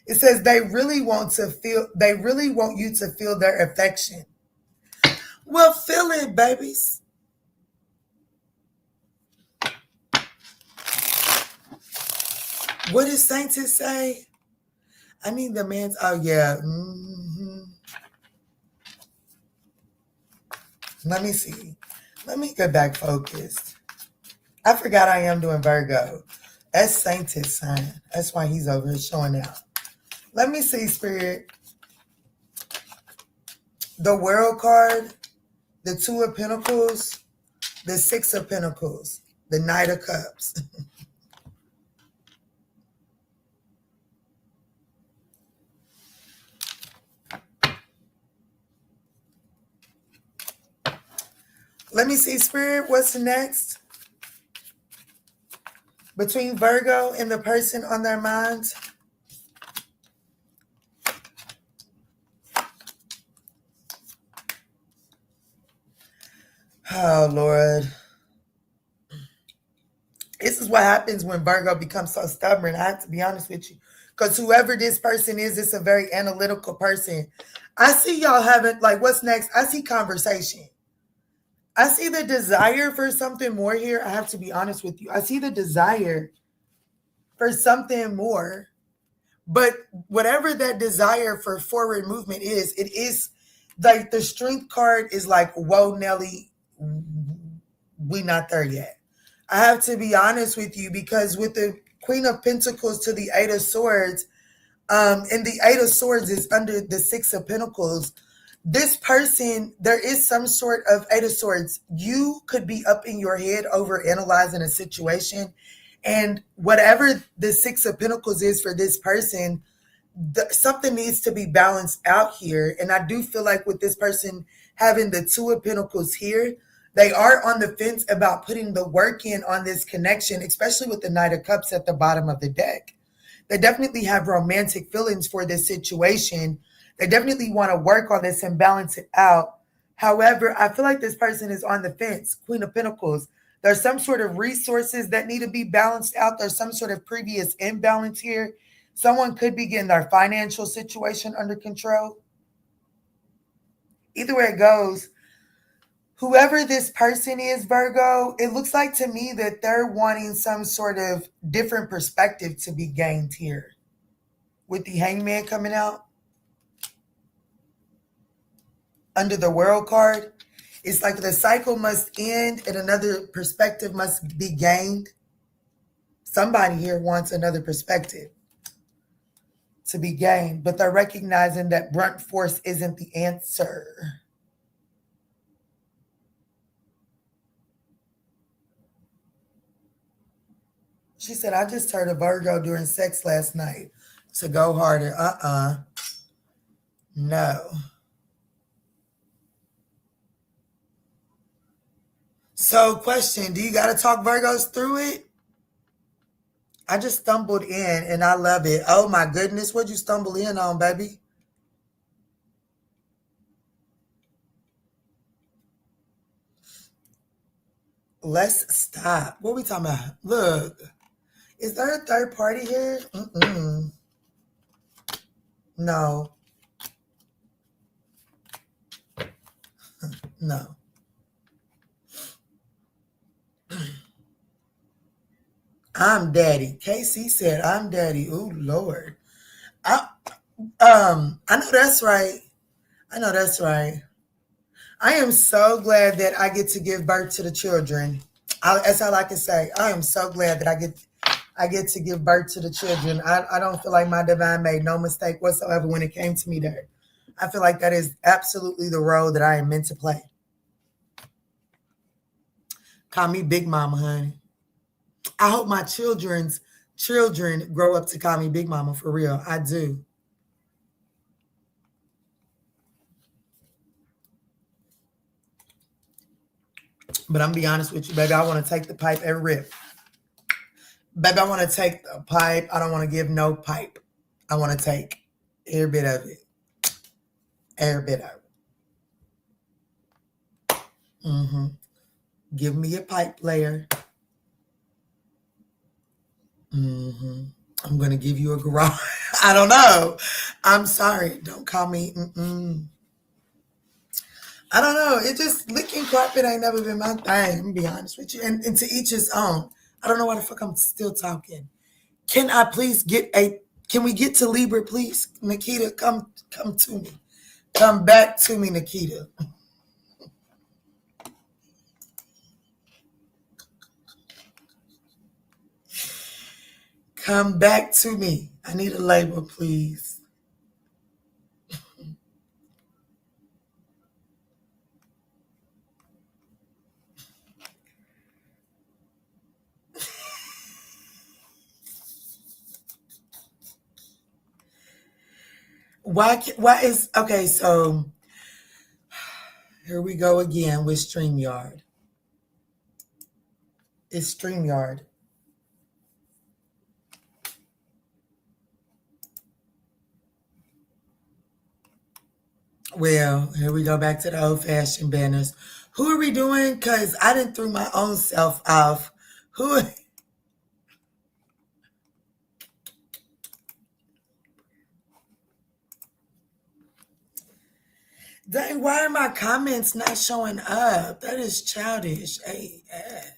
It says they really want you to feel their affection. Well, feel it, babies. What does Saints say? I need the man's. Oh yeah. Let me see. Let me get back focused. I forgot I am doing Virgo. That's Saint's sign. That's why he's over here showing out. Let me see, Spirit. The World card, the Two of Pentacles, The Six of Pentacles, the Knight of Cups. Let me see, Spirit, what's next? Between Virgo and the person on their minds. Oh, Lord. This is what happens when Virgo becomes so stubborn. I have to be honest with you. Because whoever this person is, it's a very analytical person. I see y'all having, like, what's next? I see conversation. I see the desire for something more here. I have to be honest with you. I see the desire for something more. But whatever that desire for forward movement is, it is like the Strength card is like, whoa, Nelly, we not there yet. I have to be honest with you, because with the Queen of Pentacles to the Eight of Swords, and the Eight of Swords is under the Six of Pentacles. This person, there is some sort of Eight of Swords. You could be up in your head over analyzing a situation, and whatever the Six of Pentacles is for this person, something needs to be balanced out here. And I do feel like with this person having the Two of Pentacles here, they are on the fence about putting the work in on this connection, especially with the Knight of Cups at the bottom of the deck. They definitely have romantic feelings for this situation. They definitely want to work on this and balance it out. However, I feel like this person is on the fence. Queen of Pentacles. There's some sort of resources that need to be balanced out. There's some sort of previous imbalance here. Someone could be getting their financial situation under control. Either way it goes, whoever this person is, Virgo, it looks like to me that they're wanting some sort of different perspective to be gained here. With the Hangman coming out under the World card, it's like the cycle must end and another perspective must be gained. Somebody here wants another perspective to be gained, but they're recognizing that blunt force isn't the answer. She said, I just heard a Virgo during sex last night to go harder. No. So, question, do you got to talk Virgos through it? I just stumbled in and I love it. Oh my goodness, what'd you stumble in on, baby? Let's stop. What are we talking about? Look, is there a third party here? No. No. I'm daddy. KC said, I'm daddy. Ooh, Lord. I know that's right. I know that's right. I am so glad that I get to give birth to the children. That's all I can say. I am so glad that I get to give birth to the children. I don't feel like my divine made no mistake whatsoever when it came to me there. I feel like that is absolutely the role that I am meant to play. Call me Big Mama, honey. I hope my children's children grow up to call me Big Mama for real. I do. But I'm gonna be honest with you, baby. I want to take the pipe and rip. Baby, I want to take the pipe. I don't want to give no pipe. I want to take every bit of it. Every bit of it. Give me a pipe player. I'm going to give you a garage. I don't know. I'm sorry. Don't call me. I don't know. It just, licking carpet ain't never been my thing. I'm going to be honest with you. And to each his own. I don't know why the fuck I'm still talking. Can I please can we get to Libra, please? Nikita, come to me. Come back to me, Nikita. Come back to me. I need a label, please. Why is okay? So here we go again with StreamYard. It's StreamYard. Well, here we go back to the old-fashioned banners. Who are we doing? Because I didn't threw my own self off. Who? Dang, why are my comments not showing up? That is childish. AF.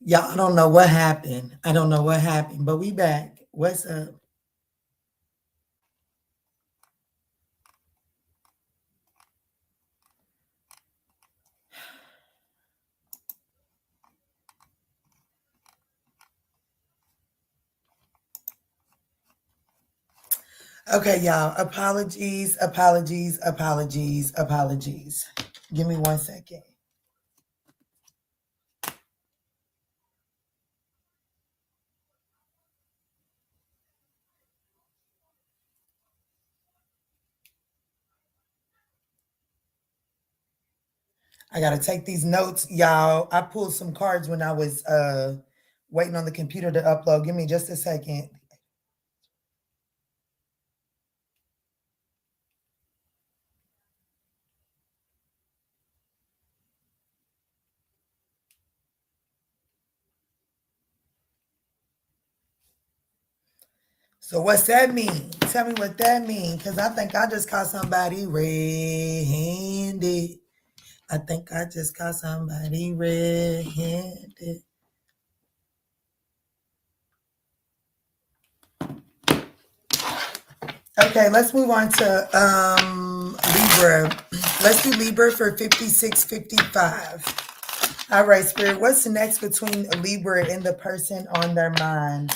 Y'all, I don't know what happened. I don't know what happened, but we back. What's up? Okay, y'all. Apologies, apologies, apologies, apologies. Give me 1 second. I gotta take these notes, y'all. I pulled some cards when I was waiting on the computer to upload. Give me just a second. So what's that mean? Tell me what that mean, because I think I just caught somebody red-handed. I think I just caught somebody red-handed. Okay, let's move on to Libra. Let's do Libra for 5655. All right, Spirit, what's next between Libra and the person on their mind?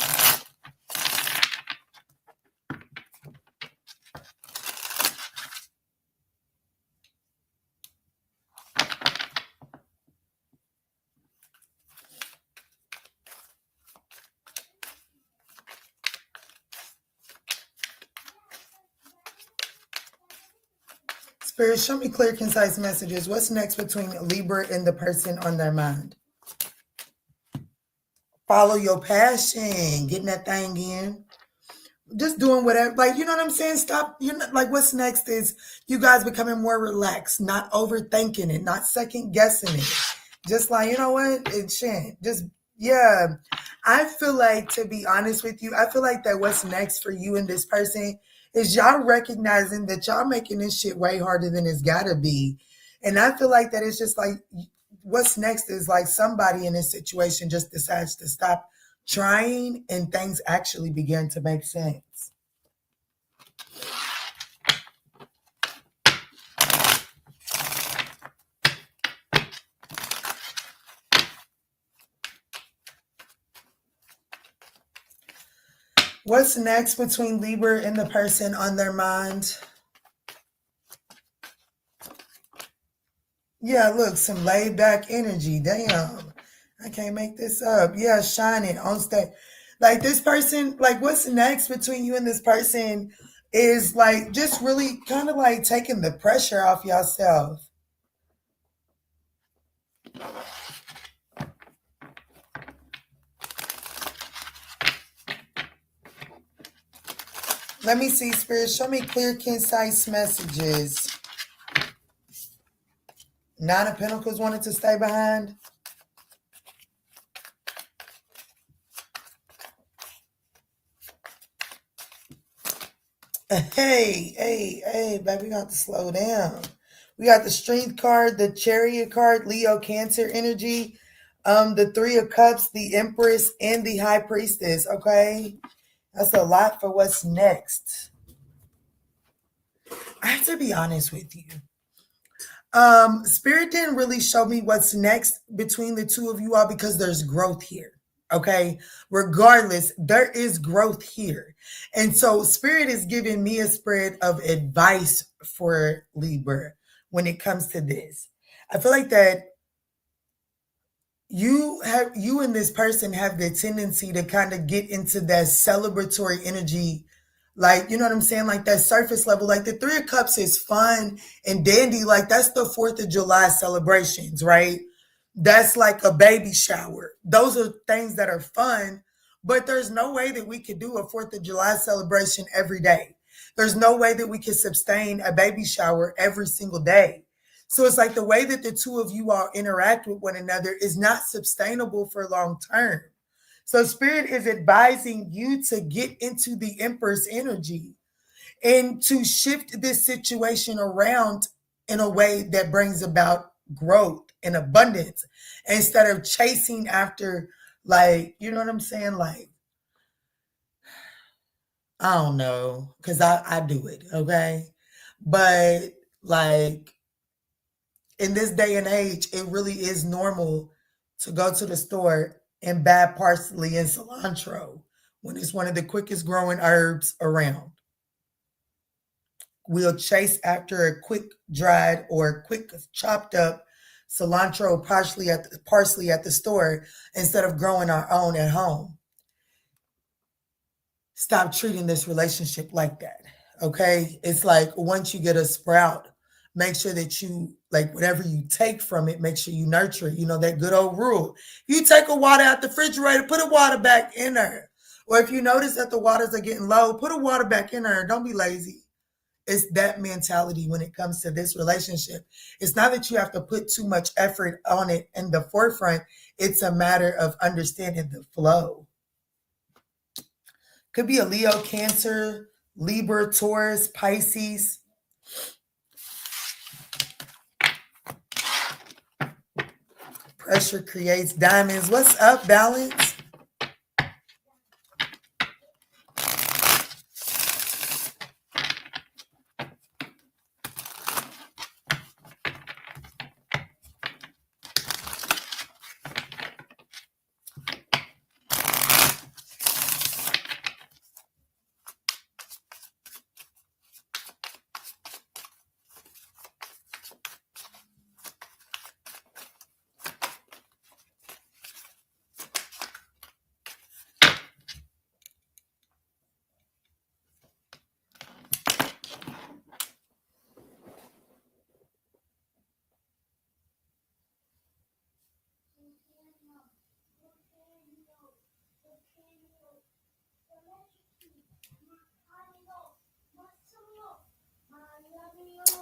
Spirit, show me clear, concise messages. What's next between Libra and the person on their mind? Follow your passion, getting that thing in. Just doing whatever, like, you know what I'm saying? Stop, like, what's next is you guys becoming more relaxed, not overthinking it, not second guessing it. Just like, you know what? It shouldn't. Just, yeah. I feel like, to be honest with you, I feel like that what's next for you and this person is y'all recognizing that y'all making this shit way harder than it's gotta be. And I feel like that it's just like, what's next is like somebody in this situation just decides to stop trying and things actually begin to make sense. What's next between Libra and the person on their mind? Yeah, look, some laid back energy. Damn, I can't make this up. Yeah, shining on stage. Like this person, like what's next between you and this person is like just really kind of like taking the pressure off yourself. Let me see, Spirit. Show me clear, concise messages. Nine of Pentacles wanted to stay behind. Hey, baby, we got to slow down. We got the Strength card, the Chariot card, Leo, Cancer energy, the Three of Cups, the Empress, and the High Priestess, okay? That's a lot for what's next. I have to be honest with you. Spirit didn't really show me what's next between the two of you all because there's growth here. Okay. Regardless, there is growth here. And so Spirit is giving me a spread of advice for Libra when it comes to this. I feel like that you and this person have the tendency to kind of get into that celebratory energy, like, you know what I'm saying, like that surface level. Like the Three of Cups is fun and dandy, like that's the 4th of July celebrations, right? That's like a baby shower. Those are things that are fun, but there's no way that we could do a 4th of July celebration every day. There's no way that we could sustain a baby shower every single day. So it's like the way that the two of you all interact with one another is not sustainable for long term. So Spirit is advising you to get into the Empress energy and to shift this situation around in a way that brings about growth and abundance instead of chasing after, like, you know what I'm saying? Like, I don't know, because I do it, okay? But like in this day and age, it really is normal to go to the store and buy parsley and cilantro when it's one of the quickest growing herbs around. We'll chase after a quick dried or quick chopped up cilantro parsley at the store instead of growing our own at home. Stop treating this relationship like that. Okay? It's like once you get a sprout, make sure that you, like, whatever you take from it, make sure you nurture it. You know, that good old rule. If you take a water out the refrigerator, put a water back in there. Or if you notice that the waters are getting low, put a water back in there. Don't be lazy. It's that mentality when it comes to this relationship. It's not that you have to put too much effort on it in the forefront. It's a matter of understanding the flow. Could be a Leo, Cancer, Libra, Taurus, Pisces. Pressure creates diamonds. What's up, balance?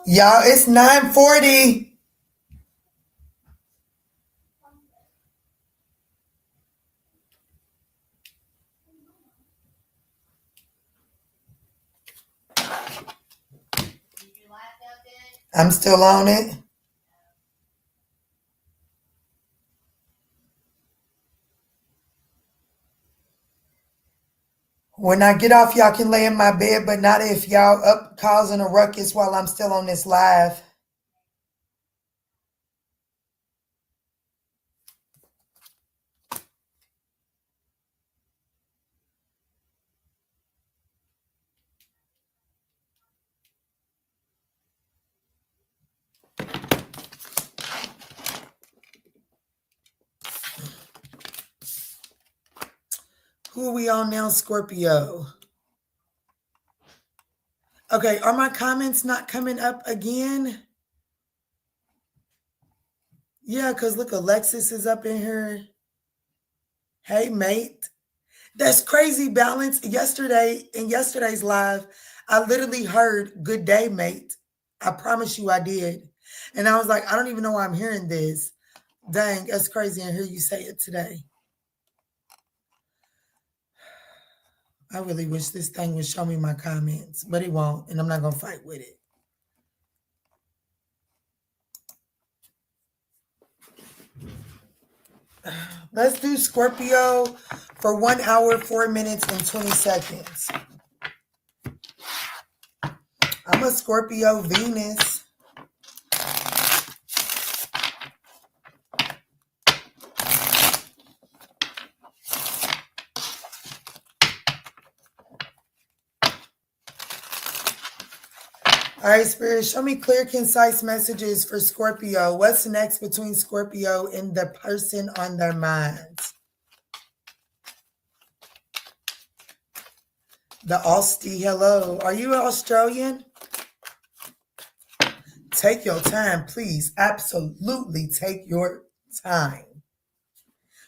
Y'all, it's 9:40. I'm still on it. When I get off, y'all can lay in my bed, but not if y'all up causing a ruckus while I'm still on this live. Who are we on now, Scorpio? Okay, are my comments not coming up again? Yeah, because look, Alexis is up in here. Hey, mate. That's crazy, balance. Yesterday, in yesterday's live, I literally heard good day, mate. I promise you I did. And I was like, I don't even know why I'm hearing this. Dang, that's crazy. And hear you say it today. I really wish this thing would show me my comments, but it won't, and I'm not going to fight with it. Let's do Scorpio for 1 hour, 4 minutes, and 20 seconds. I'm a Scorpio Venus. All right, Spirit, show me clear, concise messages for Scorpio. What's next between Scorpio and the person on their minds? The Austie, hello. Are you Australian? Take your time, please. Absolutely take your time.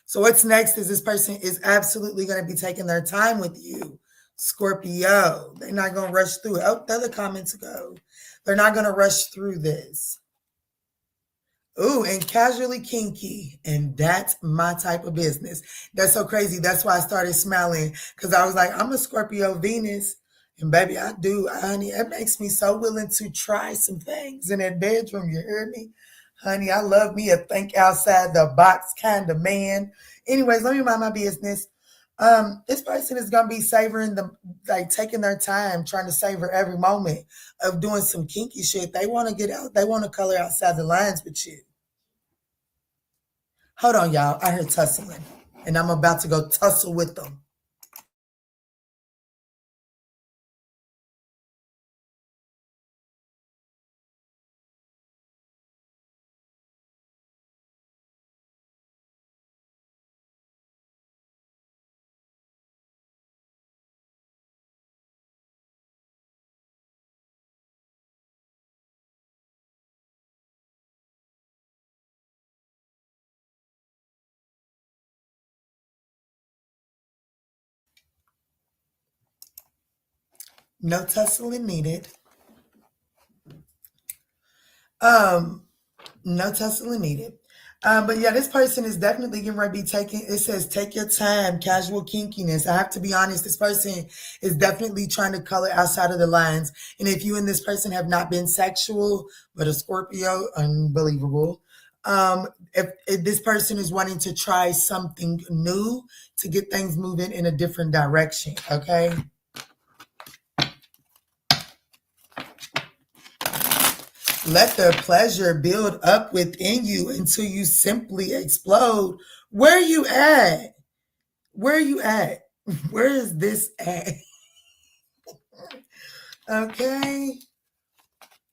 So what's next is this person is absolutely going to be taking their time with you, Scorpio. They're not going to rush through it. Oh, the other comments go. They're not going to rush through this. Ooh, and casually kinky. And that's my type of business. That's so crazy. That's why I started smiling, because I was like, I'm a Scorpio Venus. And baby, I do, honey. It makes me so willing to try some things in that bedroom. You hear me? Honey, I love me a think outside the box kind of man. Anyways, let me mind my business. This person is gonna be savoring taking their time, trying to savor every moment of doing some kinky shit. They want to get out, they want to color outside the lines with you. Hold on, y'all. I heard tussling, and I'm about to go tussle with them. No tussling needed. No tussling needed. But yeah, this person is definitely getting ready to be taking, it says, take your time, casual kinkiness. I have to be honest, this person is definitely trying to color outside of the lines. And if you and this person have not been sexual, but a Scorpio, unbelievable. If this person is wanting to try something new to get things moving in a different direction, okay? Let the pleasure build up within you until you simply explode. Where you at? Where you at? Where is this at? Okay.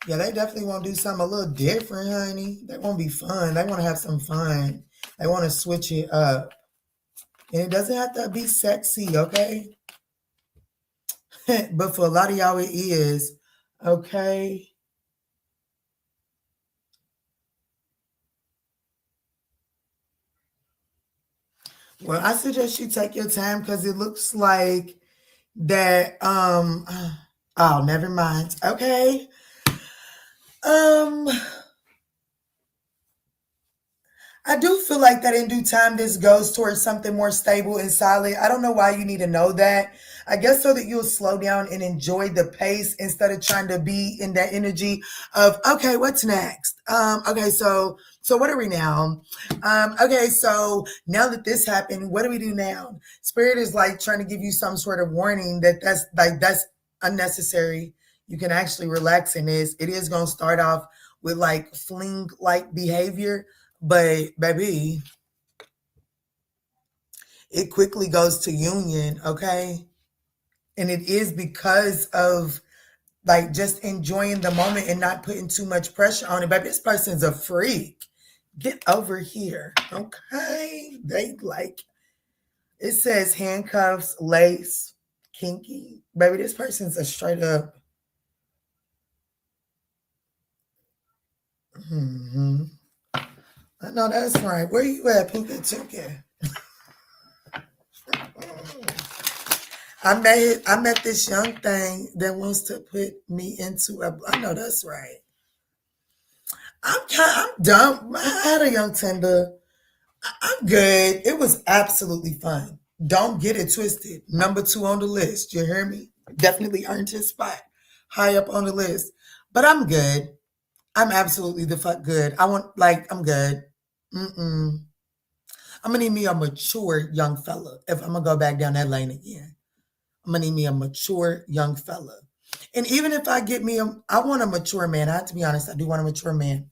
Yeah, they definitely want to do something a little different, honey. They want to be fun. They want to have some fun. They want to switch it up. And it doesn't have to be sexy, okay? But for a lot of y'all, it is. Okay. Well, I suggest you take your time because it looks like that oh, never mind. Okay. Um I do feel like that in due time, this goes towards something more stable and solid. I don't know why you need to know that. I guess so that you'll slow down and enjoy the pace instead of trying to be in that energy of, okay, what's next? Okay, so what are we now? Okay, so now that this happened, what do we do now? Spirit is like trying to give you some sort of warning that that's unnecessary. You can actually relax in this. It is going to start off with like fling like behavior, but baby, it quickly goes to union, okay? And it is because of like just enjoying the moment and not putting too much pressure on it. Baby, this person's a freak. Get over here, okay? They like, it says handcuffs, lace, kinky. Baby, this person's a straight up. I know that's right. Where you at, Puka Tuka? I met this young thing that wants to put me into a. I know that's right. I'm dumb. I had a young tender. I'm good. It was absolutely fun. Don't get it twisted. Number 2 on the list. You hear me? Definitely earned his spot high up on the list. But I'm good. I'm absolutely the fuck good. I'm good. Mm-mm. I'm gonna need me a mature young fella if I'm gonna go back down that lane again. I'm gonna need me a mature young fella. And even if I get me I want a mature man. I have to be honest, I do want a mature man.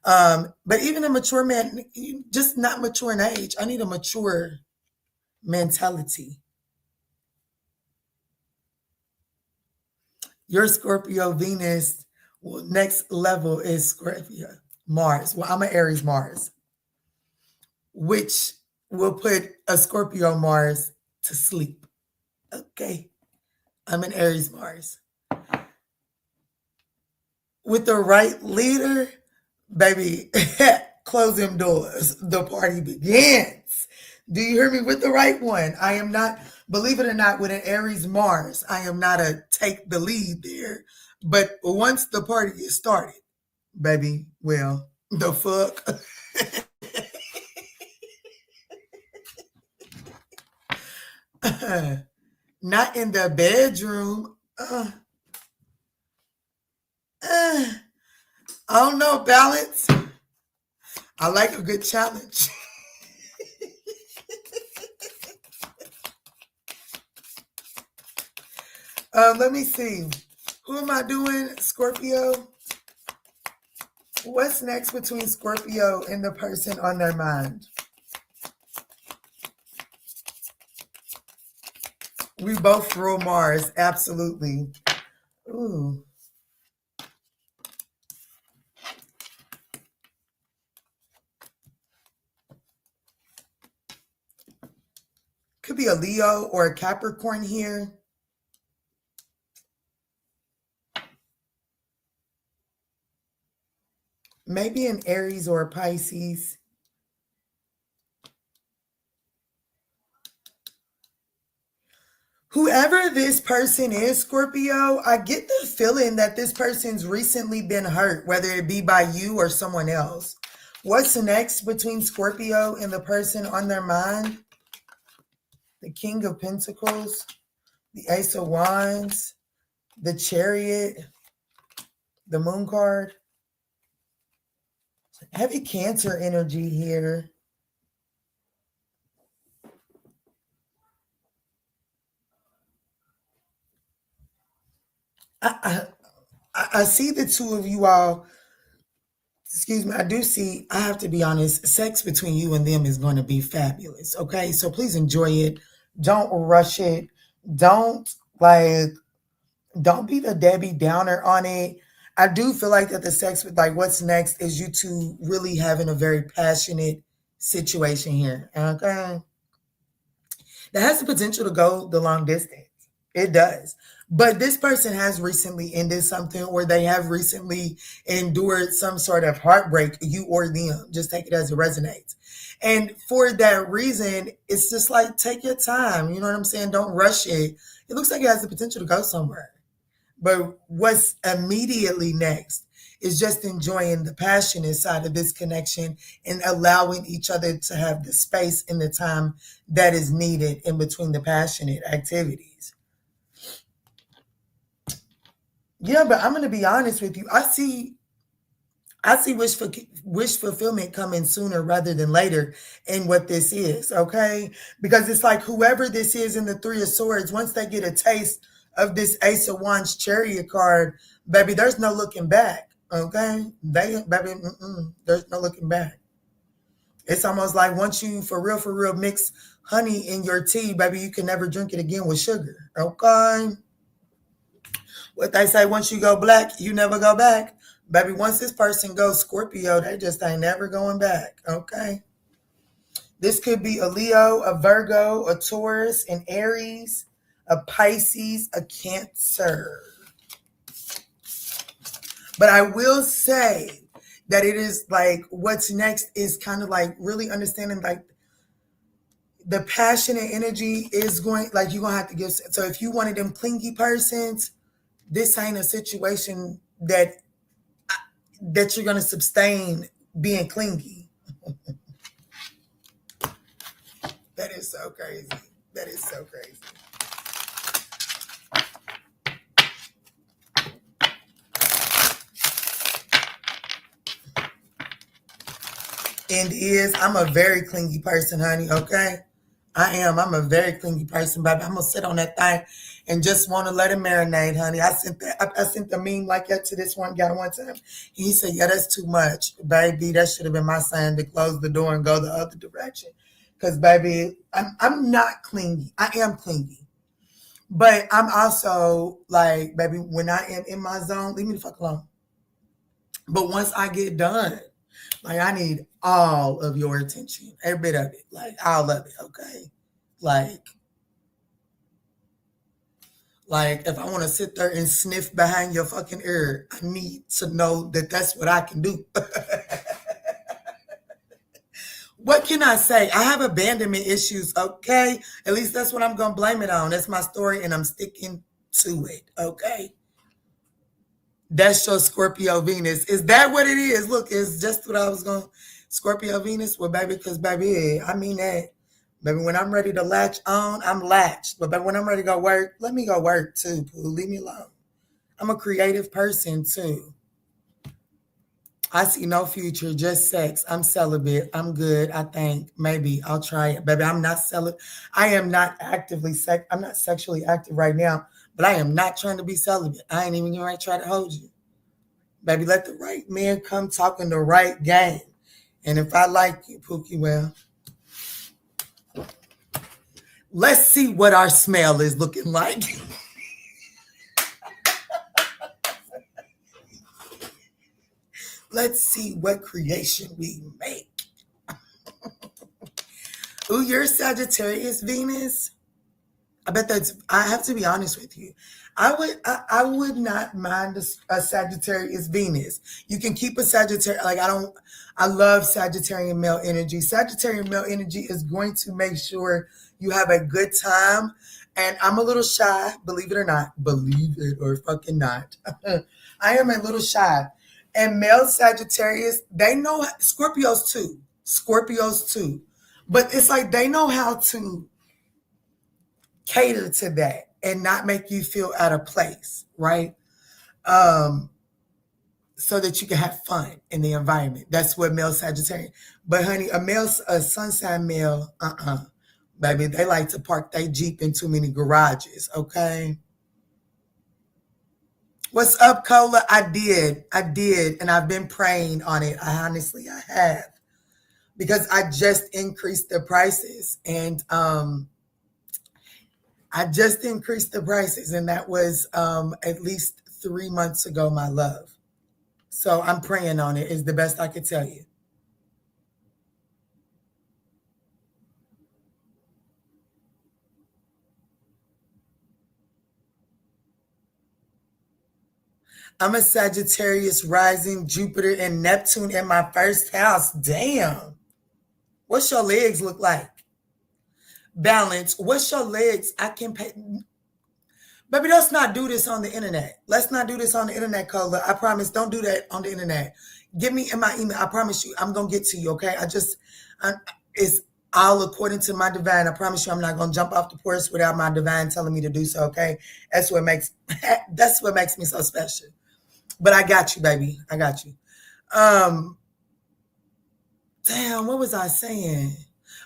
But even a mature man, just not mature in age. I need a mature mentality. Your Scorpio Venus, well, next level is Scorpio Mars. Well, I'm an Aries Mars, which will put a Scorpio Mars to sleep. Okay. I'm an Aries Mars. With the right leader, baby, close them doors. The party begins. Do you hear me? With the right one. I am not, believe it or not, with an Aries Mars, I am not a take the lead there. But once the party is started, baby, well, the fuck. Not in the bedroom. I don't know, balance. I like a good challenge. Let me see. Who am I doing? Scorpio. What's next between Scorpio and the person on their mind? We both rule Mars. Absolutely. Ooh. Could be a Leo or a Capricorn here. Maybe an Aries or a Pisces. Whoever this person is, Scorpio, I get the feeling that this person's recently been hurt, whether it be by you or someone else. What's next between Scorpio and the person on their mind? The King of Pentacles, the Ace of Wands, the Chariot, the Moon card. Heavy Cancer energy here. I see the two of you all. Excuse me, I have to be honest, sex between you and them is going to be fabulous. Okay. So please enjoy it. Don't rush it. Don't like, don't be the Debbie Downer on it. I do feel like that the sex with like what's next is you two really having a very passionate situation here. Okay. That has the potential to go the long distance. It does. But this person has recently ended something, or they have recently endured some sort of heartbreak, you or them. Just take it as it resonates. And for that reason, it's just like, take your time. You know what I'm saying? Don't rush it. It looks like it has the potential to go somewhere. But what's immediately next is just enjoying the passionate side of this connection and allowing each other to have the space and the time that is needed in between the passionate activities. Yeah, but I'm going to be honest with you. I see wish fulfillment coming sooner rather than later in what this is, okay? Because it's like whoever this is in the Three of Swords, once they get a taste of this Ace of Wands Chariot card, baby, there's no looking back, okay? There's no looking back. It's almost like once you, for real, mix honey in your tea, baby, you can never drink it again with sugar, okay? What they say, once you go black, you never go back. Baby, once this person goes Scorpio, they just ain't never going back, okay? This could be a Leo, a Virgo, a Taurus, an Aries, a Pisces, a Cancer. But I will say that it is like what's next is kind of like really understanding like the passionate energy is going, like you're going to have to give. So if you one of them clingy persons, this ain't a situation that you're going to sustain being clingy. That is so crazy. That is so crazy. And I'm a very clingy person, honey, okay? I am. I'm a very clingy person, baby. I'm going to sit on that thing and just want to let it marinate, honey. I sent the meme like that to this one guy one time. He said, yeah, that's too much. Baby, that should have been my sign to close the door and go the other direction. Because, baby, I'm not clingy. I am clingy. But I'm also like, baby, when I am in my zone, leave me the fuck alone. But once I get done, like I need all of your attention, every bit of it, like all of it, okay? Like if I want to sit there and sniff behind your fucking ear, I need to know that that's what I can do. What can I say? I have abandonment issues, okay? At least that's what I'm going to blame it on. That's my story, and I'm sticking to it, okay? That's your Scorpio Venus. Is that what it is? Look, it's just what I was going to. Scorpio Venus? Well, baby, because, baby, I mean that. Baby, when I'm ready to latch on, I'm latched. But baby, when I'm ready to go work, let me go work too, Pooh. Leave me alone. I'm a creative person too. I see no future, just sex. I'm celibate. I'm good, I think. Maybe I'll try it. Baby, I'm not celibate. I am not I'm not sexually active right now, but I am not trying to be celibate. I ain't even going to try to hold you. Baby, let the right man come talking the right game. And if I like you, Pookie, well, let's see what our smell is looking like. Let's see what creation we make. Ooh, you're Sagittarius, Venus. I have to be honest with you. I would not mind a Sagittarius Venus. You can keep a Sagittarius. I love Sagittarian male energy. Sagittarian male energy is going to make sure you have a good time. And I'm a little shy, believe it or not. Believe it or fucking not. I am a little shy. And male Sagittarius, they know Scorpios too, but it's like they know how to cater to that and not make you feel out of place, right? Um, so that you can have fun in the environment. That's what male Sagittarian. But honey, a sun sign male, baby, they like to park their Jeep in too many garages, okay? What's up, Cola? I did, and I've been praying on it. I have, because I just increased the prices, and that was at least 3 months ago, my love. So I'm praying on it. Is the best I could tell you. I'm a Sagittarius rising, Jupiter and Neptune in my first house. Damn. What's your legs look like? Balance. What's your legs? I can pay. Baby, let's not do this on the internet. Let's not do this on the internet, Cola. I promise. Don't do that on the internet. Give me in my email. I promise you, I'm going to get to you, okay? It's all according to my divine. I promise you, I'm not going to jump off the porch without my divine telling me to do so, okay? That's what makes me so special. But I got you, baby. I got you. Damn, what was I saying?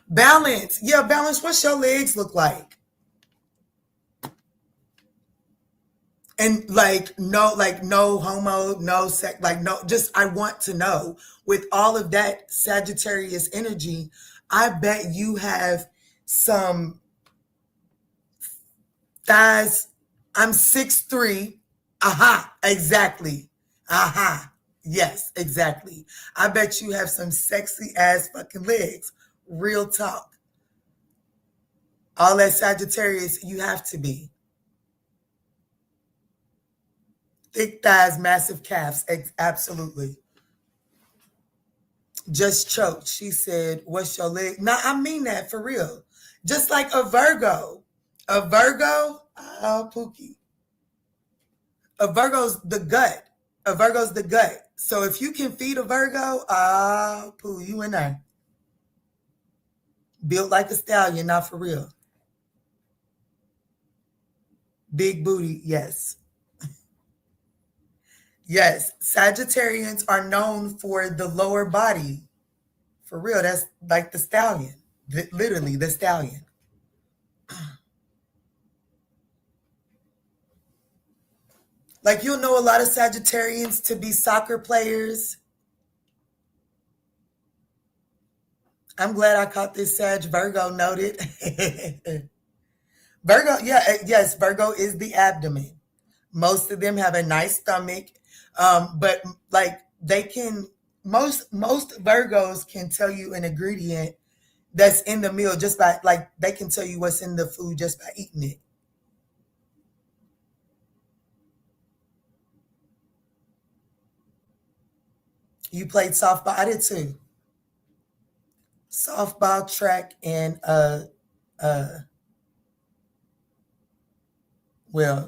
Balance. Yeah, balance. What's your legs look like? And no homo, no sex, no, just I want to know, with all of that Sagittarius energy, I bet you have some thighs. I'm 6'3". Aha, exactly. Aha. Yes, exactly. I bet you have some sexy ass fucking legs. Real talk. All that Sagittarius, you have to be. Thick thighs, massive calves. Absolutely. Just choked. She said, what's your leg? No, I mean that for real. Just like a Virgo. Oh, Pookie. A Virgo's the gut. So if you can feed a Virgo, Pooh, you in there. Built like a stallion, not for real. Big booty, yes. Yes, Sagittarians are known for the lower body. For real, that's like the stallion. Literally, the stallion. Like, you'll know a lot of Sagittarians to be soccer players. I'm glad I caught this Sag. Virgo noted. Virgo, yes, Virgo is the abdomen. Most of them have a nice stomach, but like most Virgos can tell you an ingredient that's in the meal just by, like, they can tell you what's in the food just by eating it. You played softball. I did too. Softball, track, and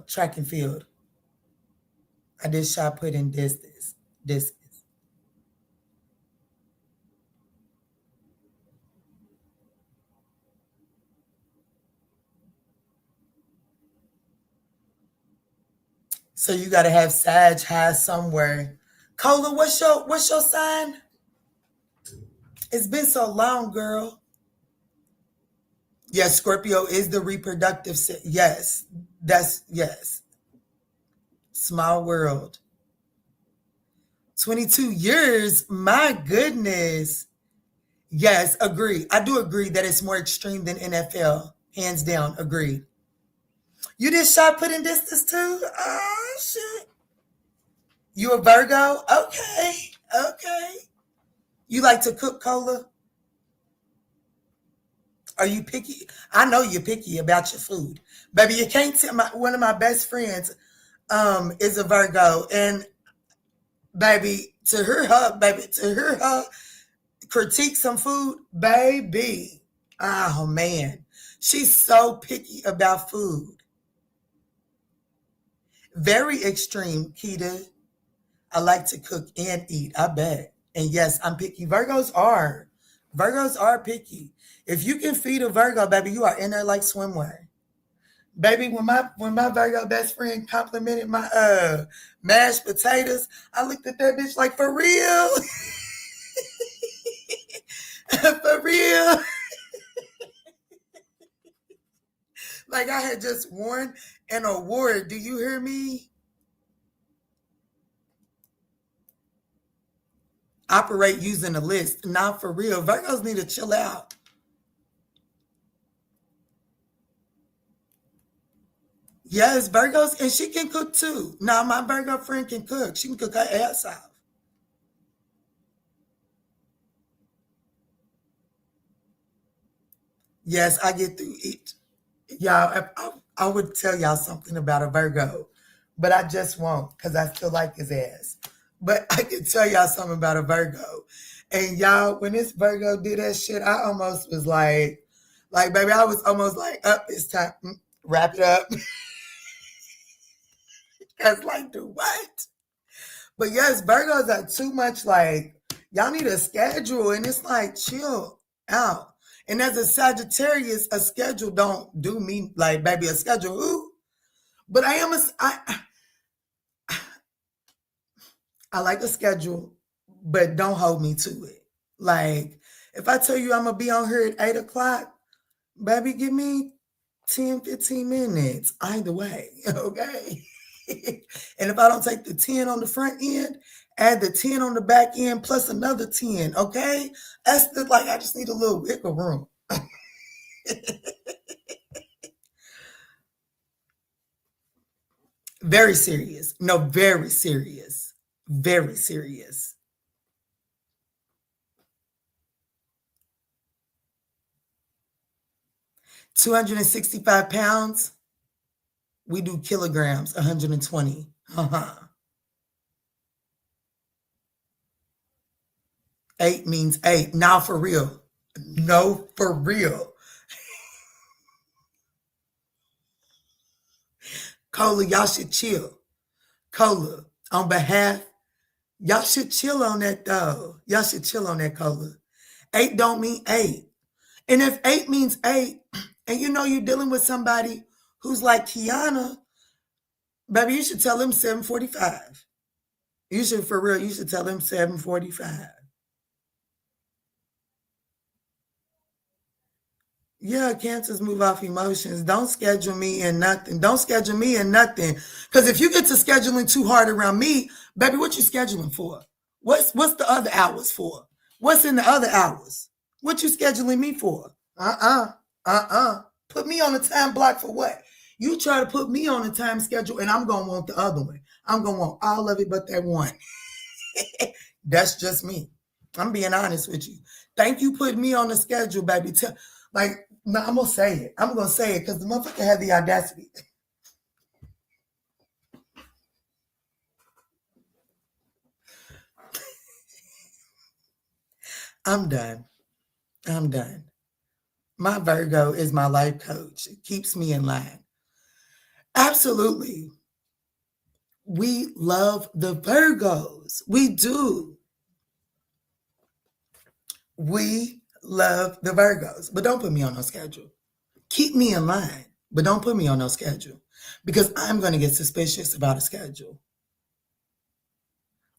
track and field. I did shot put in distance. So you got to have Sag high somewhere. Cola, what's your sign? It's been so long, girl. Yes, Scorpio is the reproductive. Yes, yes. Small world. 22 years. My goodness. Yes, agree. I do agree that it's more extreme than NFL. Hands down, agreed. You did shot put in distance too? Oh, shit. You a Virgo? Okay. You like to cook, Cola? Are you picky? I know you're picky about your food. Baby, you can't tell one of my best friends is a Virgo, and baby, to her critique some food, baby. Oh man. She's so picky about food. Very extreme, Keita. I like to cook and eat. I bet. And yes, I'm picky. Virgos are picky. If you can feed a Virgo, baby, you are in there like swimwear. Baby, when my Virgo best friend complimented my mashed potatoes, I looked at that bitch like, for real? For real? Like I had just won an award. Do you hear me? Operate using a list. Not for real. Virgos need to chill out. Yes, Virgos, and she can cook too. Now, my Virgo friend can cook. She can cook her ass off. Yes, I get through it. Y'all, I would tell y'all something about a Virgo, but I just won't because I still like his ass. But I can tell y'all something about a Virgo. And y'all, when this Virgo did that shit, I almost was like, baby, I was almost like, up, it's time. Wrap it up. Cause like, do what? But yes, Virgos are too much like, y'all need a schedule. And it's like, chill out. And as a Sagittarius, a schedule don't do me like, baby, a schedule, ooh. But I like a schedule, but don't hold me to it. Like, if I tell you I'm going to be on here at 8 o'clock, baby, give me 10, 15 minutes either way, okay? And if I don't take the 10 on the front end, add the 10 on the back end plus another 10, okay? That's like, I just need a little wiggle room. Very serious. No, very serious. Very serious. 265 pounds. We do kilograms, 120. Uh-huh. 8 means 8. Now for real. No, for real. Cola, y'all should chill. Cola, on behalf, y'all should chill on that though. Y'all should chill on that, Cola. 8 don't mean 8. And if 8 means 8, and you know you're dealing with somebody who's like Kiana, baby, you should tell him 745. You should, for real, you should tell him 745. Yeah, cancers move off emotions. Don't schedule me in nothing. Don't schedule me in nothing. Because if you get to scheduling too hard around me, baby, what you scheduling for? What's the other hours for? What's in the other hours? What you scheduling me for? Put me on a time block for what? You try to put me on a time schedule and I'm going to want the other one. I'm going to want all of it but that one. That's just me. I'm being honest with you. Thank you putting me on the schedule, baby. Like, no, I'm going to say it. I'm going to say it because the motherfucker had the audacity. I'm done. I'm done. My Virgo is my life coach. It keeps me in line. Absolutely. We love the Virgos. We do. We love the Virgos. But don't put me on no schedule. Keep me in line, but don't put me on no schedule because I'm going to get suspicious about a schedule.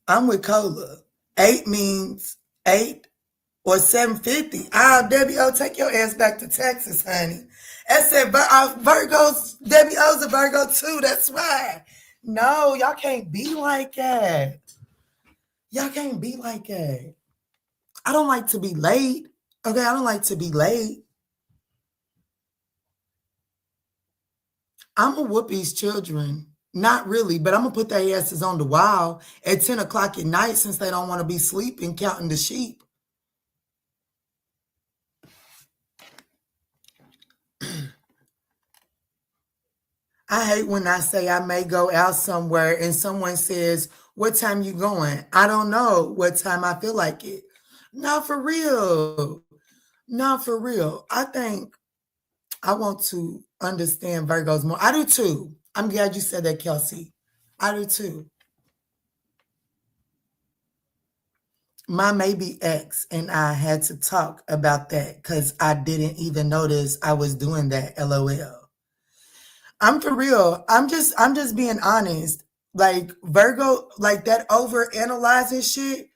I'm with Cola. 8 means 8 or 750. Debbie O, take your ass back to Texas, honey. I said Virgos, Debbie O's a Virgo too. That's right. No, y'all can't be like that. Y'all can't be like that. I don't like to be late. Okay, I don't like to be late. I'm going to whoop these children. Not really, but I'm going to put their asses on the wall at 10 o'clock at night since they don't want to be sleeping, counting the sheep. I hate when I say I may go out somewhere and someone says, what time you going? I don't know what time I feel like it. Not for real. Not for real. I think I want to understand Virgos more. I do too. I'm glad you said that, Kelsey. I do too. My maybe ex and I had to talk about that because I didn't even notice I was doing that. LOL. I'm for real. I'm just being honest. Like Virgo, like that over analyzing shit.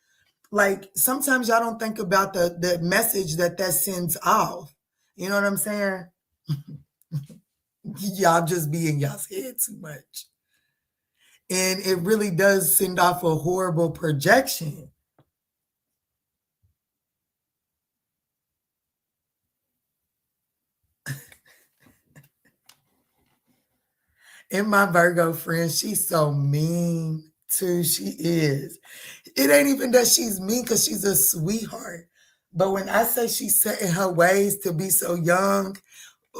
Like sometimes y'all don't think about the message that sends off. You know what I'm saying? Y'all just be in y'all's head too much. And it really does send off a horrible projection. And my Virgo friend, she's so mean too. She is. It ain't even that she's mean because she's a sweetheart. But when I say she's set in her ways to be so young,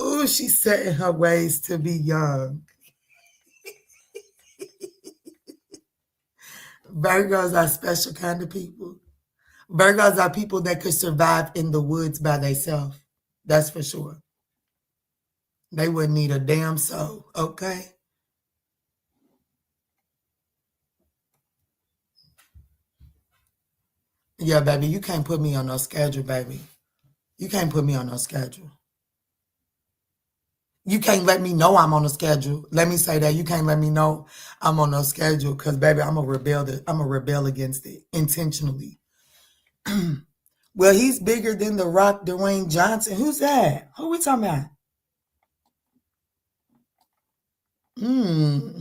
ooh, she's set in her ways to be young. Virgos are special kind of people. Virgos are people that could survive in the woods by themselves. That's for sure. They wouldn't need a damn soul, okay? Yeah, baby, you can't put me on no schedule, baby. You can't put me on no schedule. You can't let me know I'm on a schedule. Let me say that. You can't let me know I'm on no schedule because, baby, I'm a rebel against it intentionally. Well, he's bigger than The Rock, Dwayne Johnson. Who's that? Who we talking about? Hmm.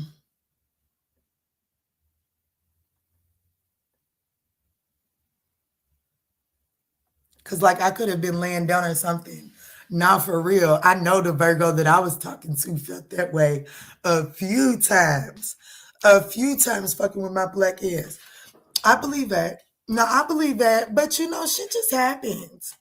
Because, like, I could have been laying down or something. Now, for real, I know the Virgo that I was talking to felt that way a few times. A few times fucking with my black ass. I believe that. No, I believe that. But, shit just happens.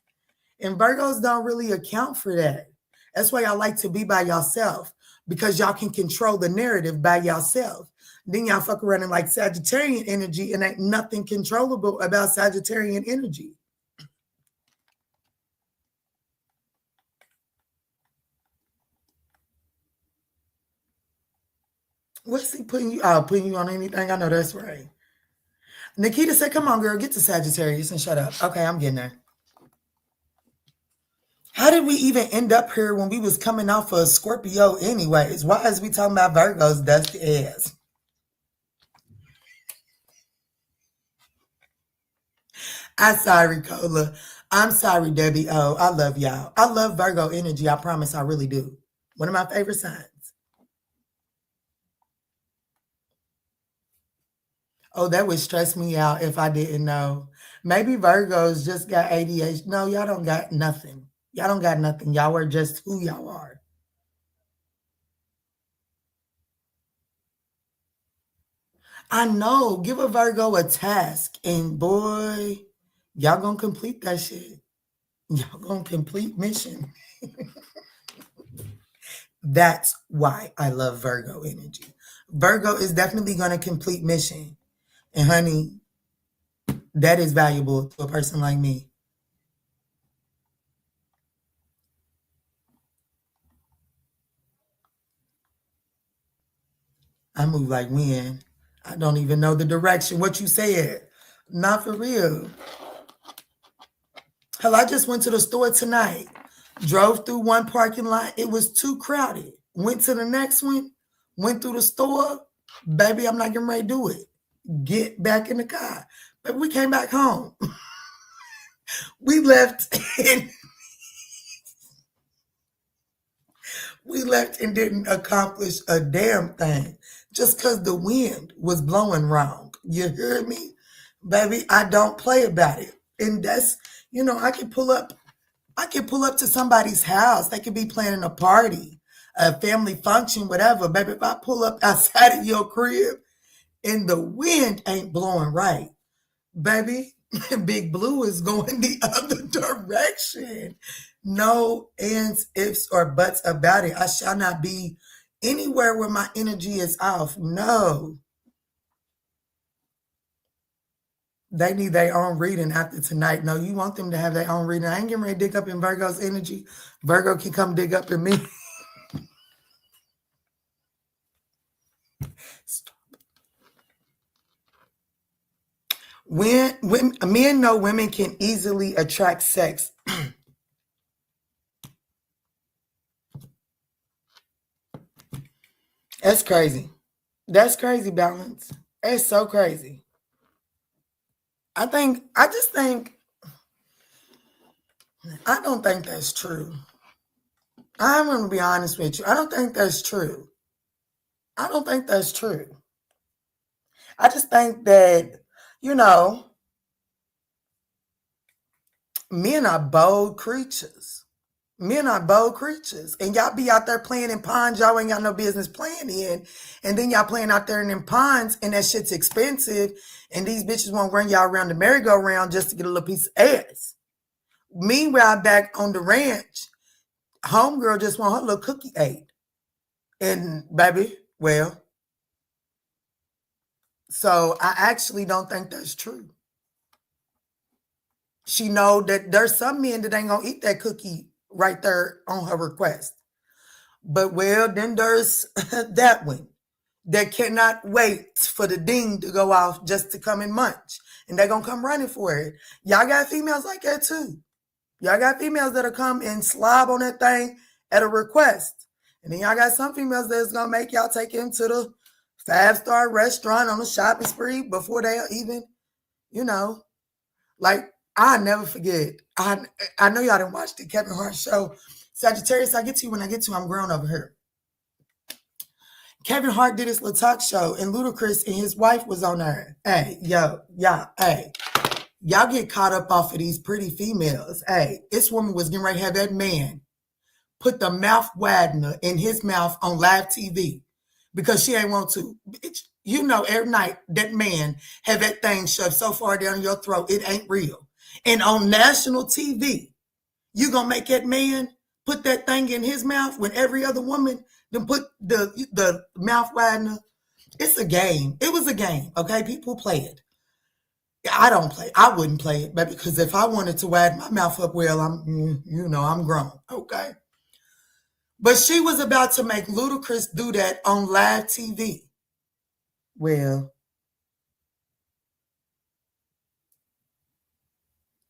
And Virgos don't really account for that. That's why y'all like to be by yourself because y'all can control the narrative by yourself. Then y'all fuck around in like Sagittarian energy and ain't nothing controllable about Sagittarian energy. What's he putting you? Oh, putting you on anything? I know that's right. Nikita said, "Come on, girl, get to Sagittarius and shut up." Okay, I'm getting there. How did we even end up here when we was coming off of Scorpio anyways? Why is we talking about Virgos dusty ass? I'm sorry, Cola. I'm sorry, Debbie. Oh, I love y'all. I love Virgo energy. I promise I really do. One of my favorite signs. Oh, that would stress me out if I didn't know. Maybe Virgos just got ADHD. No, y'all don't got nothing. Y'all don't got nothing. Y'all are just who y'all are. I know. Give a Virgo a task, and boy, y'all gonna complete that shit. Y'all gonna complete mission. That's why I love Virgo energy. Virgo is definitely gonna complete mission. And honey, that is valuable to a person like me. I move like wind. I don't even know the direction. What you said. Not for real. Hell, I just went to the store tonight. Drove through one parking lot. It was too crowded. Went to the next one. Went through the store. Baby, I'm not getting ready to do it. Get back in the car. But we came back home. We left and we left and didn't accomplish a damn thing just because the wind was blowing wrong. You hear me? Baby, I don't play about it. And that's, I can pull up to somebody's house. They could be planning a party, a family function, whatever. Baby, if I pull up outside of your crib and the wind ain't blowing right, baby, Big Blue is going the other direction. No ands, ifs, or buts about it. I shall not be anywhere where my energy is off. No. They need their own reading after tonight. No, you want them to have their own reading. I ain't getting ready to dig up in Virgo's energy. Virgo can come dig up in me. When men know women can easily attract sex. That's crazy. That's crazy, Balance. It's so crazy. I don't think that's true. I'm going to be honest with you. I don't think that's true. I don't think that's true. I just think that, you know, men are bold creatures. Men are bold creatures. And y'all be out there playing in ponds y'all ain't got no business playing in. And then y'all playing out there in them ponds and that shit's expensive. And these bitches won't run y'all around the merry-go-round just to get a little piece of ass. Meanwhile, back on the ranch, homegirl just want her little cookie ate. And baby, well, so I actually don't think that's true. She know that there's some men that ain't gonna eat that cookie right there on her request. But well, then there's that one that cannot wait for the ding to go off just to come and munch. And they're gonna come running for it. Y'all got females like that too. Y'all got females that'll come and slob on that thing at a request. And then y'all got some females that's gonna make y'all take them to the 5-star restaurant on a shopping spree before they even, you know, like I never forget. I know y'all didn't watch the Kevin Hart show. Sagittarius, I get to you when I get to you. I'm grown over here. Kevin Hart did his little talk show, and Ludacris and his wife was on there. Hey, y'all get caught up off of these pretty females. Hey, this woman was getting ready to have that man put the mouth widener in his mouth on live TV because she ain't want to. Bitch, you know, every night that man have that thing shoved so far down your throat, it ain't real. And on national TV, you gonna make that man put that thing in his mouth when every other woman then put the mouth widener. It's a game. It was a game, okay? People play it. I don't play. I wouldn't play it, but because if I wanted to widen my mouth up, well, I'm grown, okay? But she was about to make Ludacris do that on live TV. Well,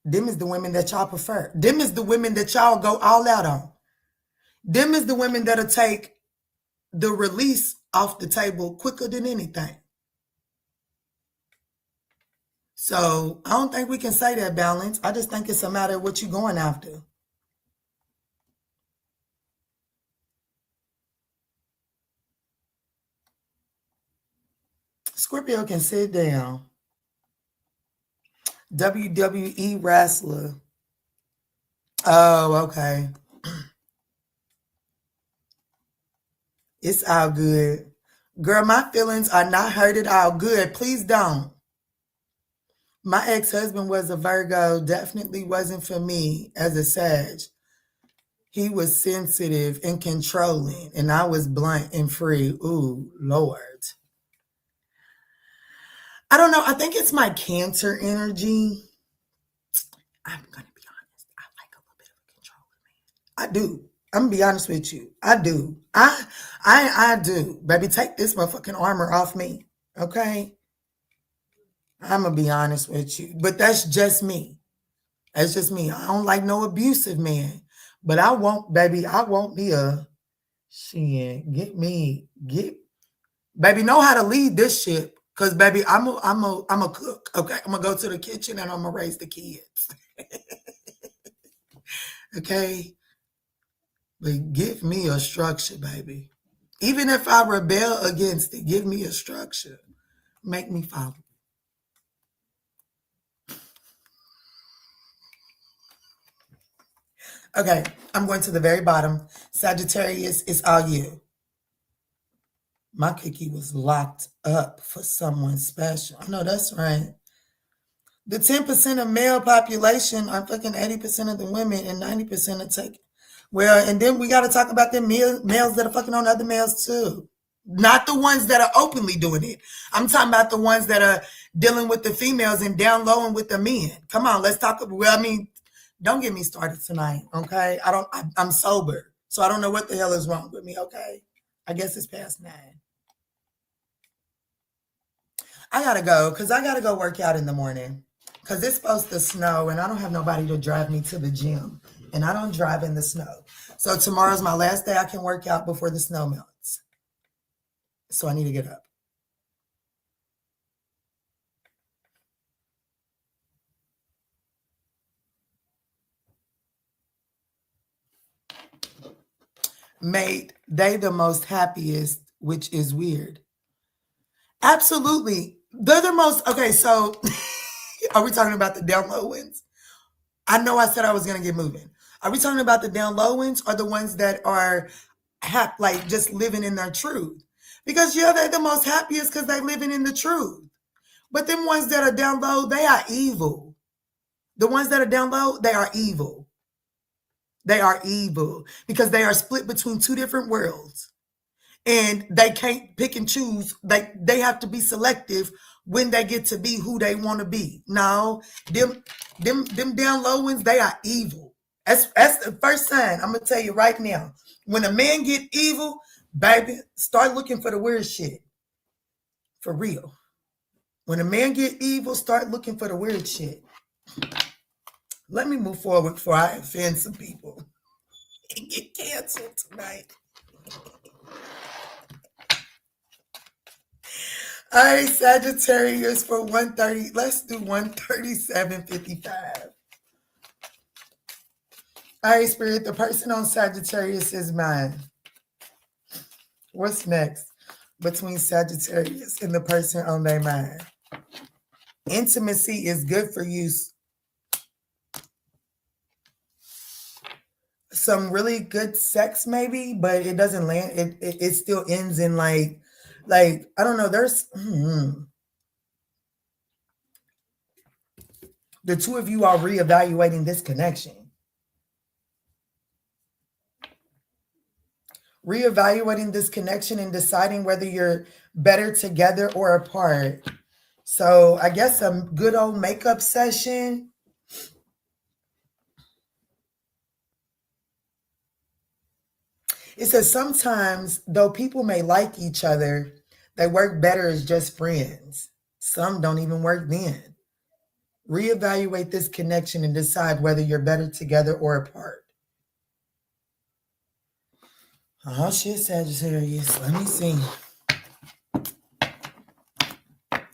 them is the women that y'all prefer. Them is the women that y'all go all out on. Them is the women that'll take the release off the table quicker than anything. So I don't think we can say that, Balance. I just think it's a matter of what you're going after. Scorpio can sit down. WWE wrestler. Oh, okay. It's all good. Girl, my feelings are not hurt at all. Good. Please don't. My ex-husband was a Virgo. Definitely wasn't for me as a Sag. He was sensitive and controlling, and I was blunt and free. Ooh, Lord. I don't know. I think it's my Cancer energy. I'm going to be honest. I like a little bit of a controlling man. I do. I'm going to be honest with you. I do. I do. Baby, take this motherfucking armor off me. Okay? I'm going to be honest with you. But that's just me. That's just me. I don't like no abusive man. But I won't be a shit. Baby, know how to lead this ship. Cause baby, I'm a cook. Okay. I'm gonna go to the kitchen and I'm gonna raise the kids. Okay. But give me a structure, baby. Even if I rebel against it, give me a structure. Make me follow. Okay, I'm going to the very bottom. Sagittarius, it's all you. My cookie was locked up for someone special. I know that's right. The 10% of male population are fucking 80% of the women and 90% are taken. Well, and then we got to talk about the males that are fucking on other males too. Not the ones that are openly doing it. I'm talking about the ones that are dealing with the females and down low and with the men. Come on, let's talk. Well, I mean, don't get me started tonight, okay? I'm sober, so I don't know what the hell is wrong with me, okay? I guess it's past 9. I gotta go because I gotta go work out in the morning because it's supposed to snow and I don't have nobody to drive me to the gym and I don't drive in the snow. So tomorrow's my last day I can work out before the snow melts. So I need to get up. Made they the most happiest, which is weird. Absolutely. They're the most, okay, so are we talking about the down low ones? I know I said I was going to get moving. Are we talking about the down low ones or the ones that are like just living in their truth? Because yeah, they're the most happiest because they're living in the truth. But them ones that are down low, they are evil. The ones that are down low, they are evil. They are evil because they are split between two different worlds. And they can't pick and choose. They have to be selective when they get to be who they want to be. No, them down low ones, they are evil. That's the first sign. I'm gonna tell you right now. When a man get evil, baby, start looking for the weird shit. For real. When a man get evil, start looking for the weird shit. Let me move forward before I offend some people and get canceled tonight. All right, Sagittarius for 130. Let's do 137.55. All right, Spirit, the person on Sagittarius is mine. What's next between Sagittarius and the person on their mind? Intimacy is good for you. Some really good sex, maybe, but it doesn't land. It still ends in like I don't know. There's the two of you are reevaluating this connection. Reevaluating this connection and deciding whether you're better together or apart. So I guess a good old makeup session. It says sometimes, though people may like each other, they work better as just friends. Some don't even work then. Reevaluate this connection and decide whether you're better together or apart. Oh shit, Sagittarius. Let me see.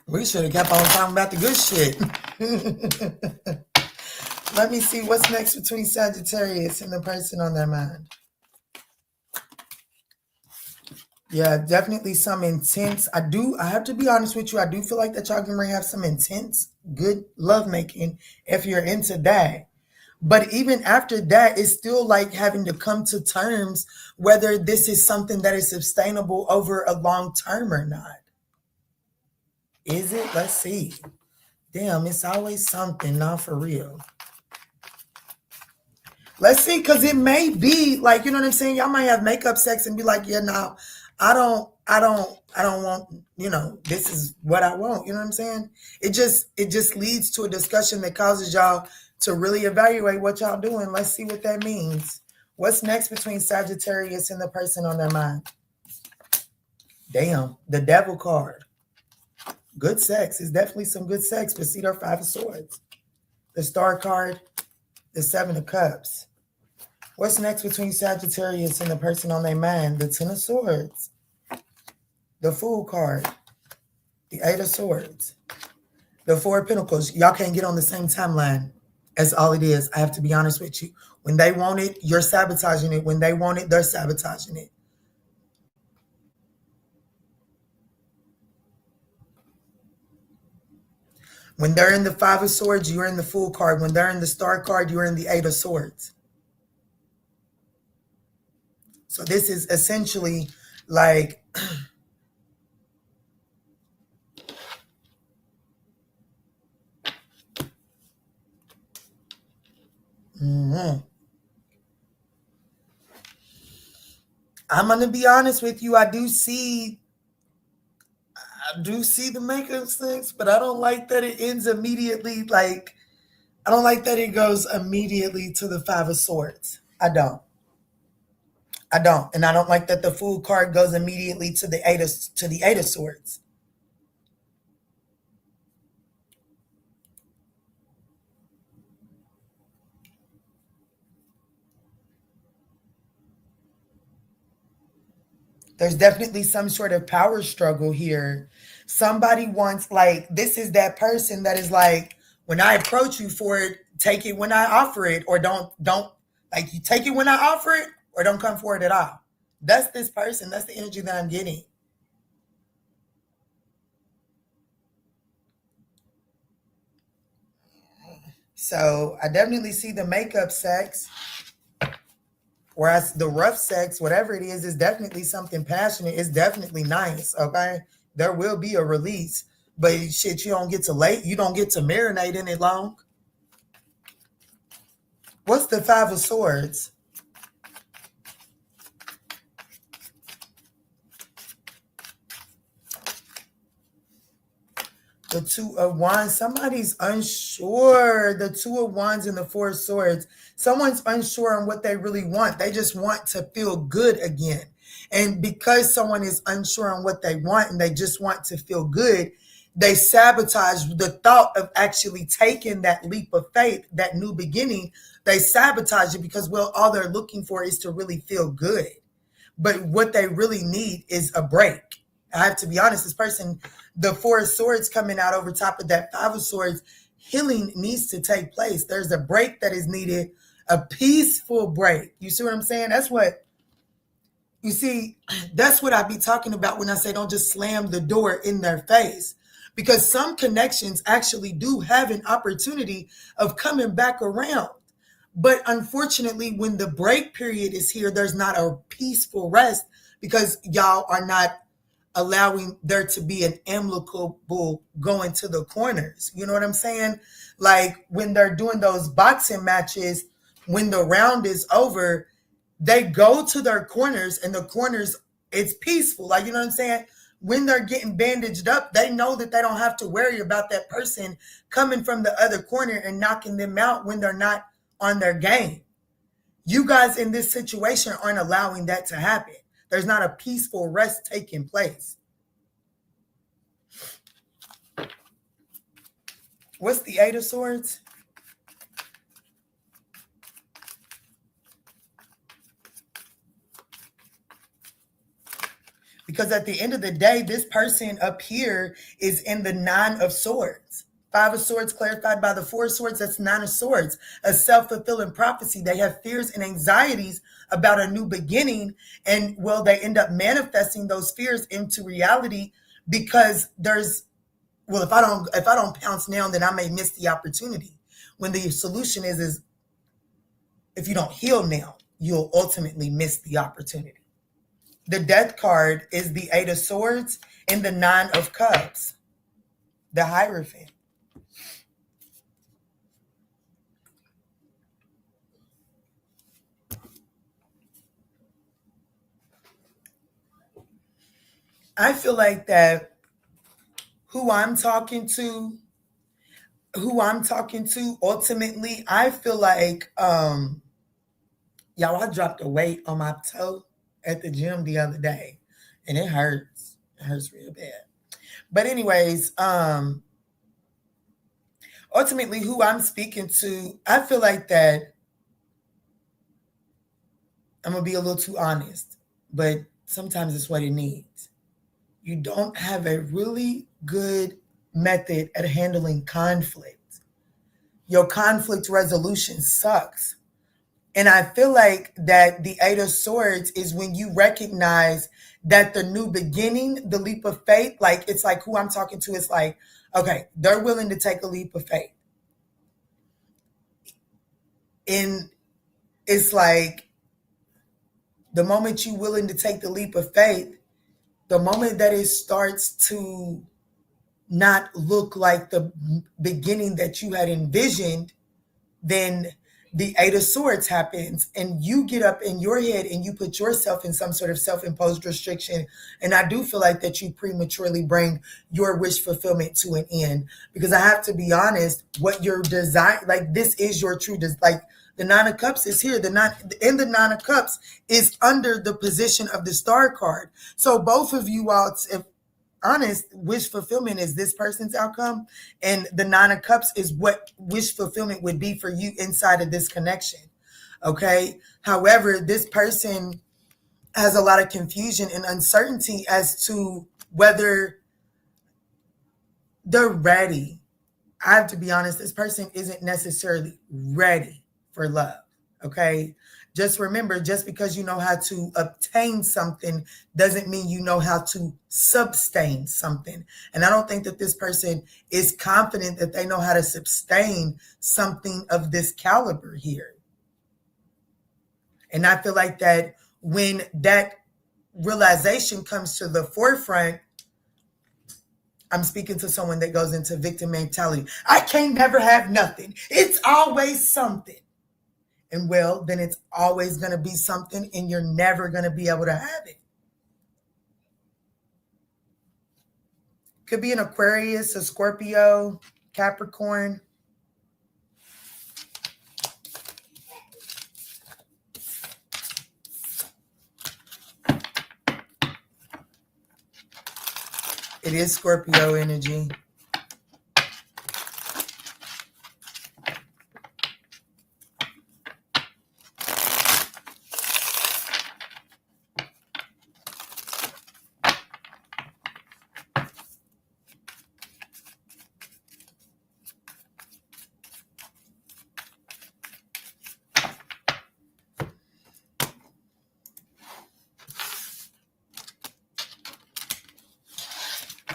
We should have kept on talking about the good shit. Let me see what's next between Sagittarius and the person on their mind. Yeah, definitely some intense. I have to be honest with you. I do feel like that y'all can have some intense, good lovemaking if you're into that. But even after that, it's still like having to come to terms whether this is something that is sustainable over a long term or not. Is it? Let's see. Damn, it's always something, not for real. Let's see, because it may be like, you know what I'm saying? Y'all might have makeup sex and be like, yeah, no, I don't want, this is what I want. You know what I'm saying? It just leads to a discussion that causes y'all to really evaluate what y'all doing. Let's see what that means. What's next between Sagittarius and the person on their mind? Damn, the devil card. Good sex. It's definitely some good sex, but see their Five of Swords. The Star card, the Seven of Cups. What's next between Sagittarius and the person on their mind? The Ten of Swords. The Fool card. The Eight of Swords. The Four of Pentacles. Y'all can't get on the same timeline. That's all it is. I have to be honest with you. When they want it, you're sabotaging it. When they want it, they're sabotaging it. When they're in the Five of Swords, you're in the Fool card. When they're in the Star card, you're in the Eight of Swords. So this is essentially like I'm gonna be honest with you. I do see the makeup things, but I don't like that it ends immediately. Like, I don't like that it goes immediately to the Five of Swords. I don't. And I don't like that the Fool card goes immediately to the Eight of Swords. There's definitely some sort of power struggle here. Somebody wants, like, this is that person that is like, when I approach you for it, take it when I offer it, or don't like, you take it when I offer it, or don't come for it at all. That's this person. That's the energy that I'm getting. So I definitely see the makeup sex, whereas the rough sex, whatever it is definitely something passionate. It's definitely nice. Okay. There will be a release, but shit, you don't get to marinate in it long. What's the Five of Swords? The Two of Wands. Somebody's unsure. The Two of Wands and the Four of Swords. Someone's unsure on what they really want. They just want to feel good again. And because someone is unsure on what they want and they just want to feel good, they sabotage the thought of actually taking that leap of faith, that new beginning. They sabotage it because, well, all they're looking for is to really feel good. But what they really need is a break. I have to be honest, this person, the Four of Swords coming out over top of that Five of Swords, healing needs to take place. There's a break that is needed, a peaceful break. You see what I'm saying? That's what I be talking about when I say don't just slam the door in their face. Because some connections actually do have an opportunity of coming back around. But unfortunately, when the break period is here, there's not a peaceful rest because y'all are not allowing there to be an amicable going to the corners. You know what I'm saying? Like when they're doing those boxing matches, when the round is over, they go to their corners and the corners, it's peaceful. Like, you know what I'm saying? When they're getting bandaged up, they know that they don't have to worry about that person coming from the other corner and knocking them out when they're not on their game. You guys in this situation aren't allowing that to happen. There's not a peaceful rest taking place. What's the Eight of Swords? Because at the end of the day, this person up here is in the Nine of Swords. Five of Swords clarified by the Four of Swords, that's Nine of Swords, a self-fulfilling prophecy. They have fears and anxieties about a new beginning, and well, they end up manifesting those fears into reality because there's, well, if I don't pounce now, then I may miss the opportunity. When the solution is if you don't heal now, you'll ultimately miss the opportunity. The Death card is the Eight of Swords and the Nine of Cups, the Hierophant. I feel like that who I'm talking to, ultimately, I feel like, y'all, I dropped a weight on my toe at the gym the other day, and it hurts. It hurts real bad. But anyways, ultimately, who I'm speaking to, I feel like that I'm going to be a little too honest, but sometimes it's what it needs. You don't have a really good method at handling conflict. Your conflict resolution sucks. And I feel like that the Eight of Swords is when you recognize that the new beginning, the leap of faith, like it's like who I'm talking to is like, okay, they're willing to take a leap of faith. And it's like the moment you're willing to take the leap of faith, the moment that it starts to not look like the beginning that you had envisioned, then the Eight of Swords happens and you get up in your head and you put yourself in some sort of self-imposed restriction. And I do feel like that you prematurely bring your wish fulfillment to an end, because I have to be honest, what your desire, like this is your true, like the Nine of Cups is here. The Nine of Cups is under the position of the Star card. So both of you all, if honest, wish fulfillment is this person's outcome, and the Nine of Cups is what wish fulfillment would be for you inside of this connection. Okay. However, this person has a lot of confusion and uncertainty as to whether they're ready. I have to be honest, this person isn't necessarily ready for love. Okay. Just remember, just because you know how to obtain something doesn't mean you know how to sustain something. And I don't think that this person is confident that they know how to sustain something of this caliber here. And I feel like that when that realization comes to the forefront, I'm speaking to someone that goes into victim mentality. I can't never have nothing. It's always something. And well, then it's always going to be something and you're never going to be able to have it. Could be an Aquarius, a Scorpio, Capricorn. It is Scorpio energy.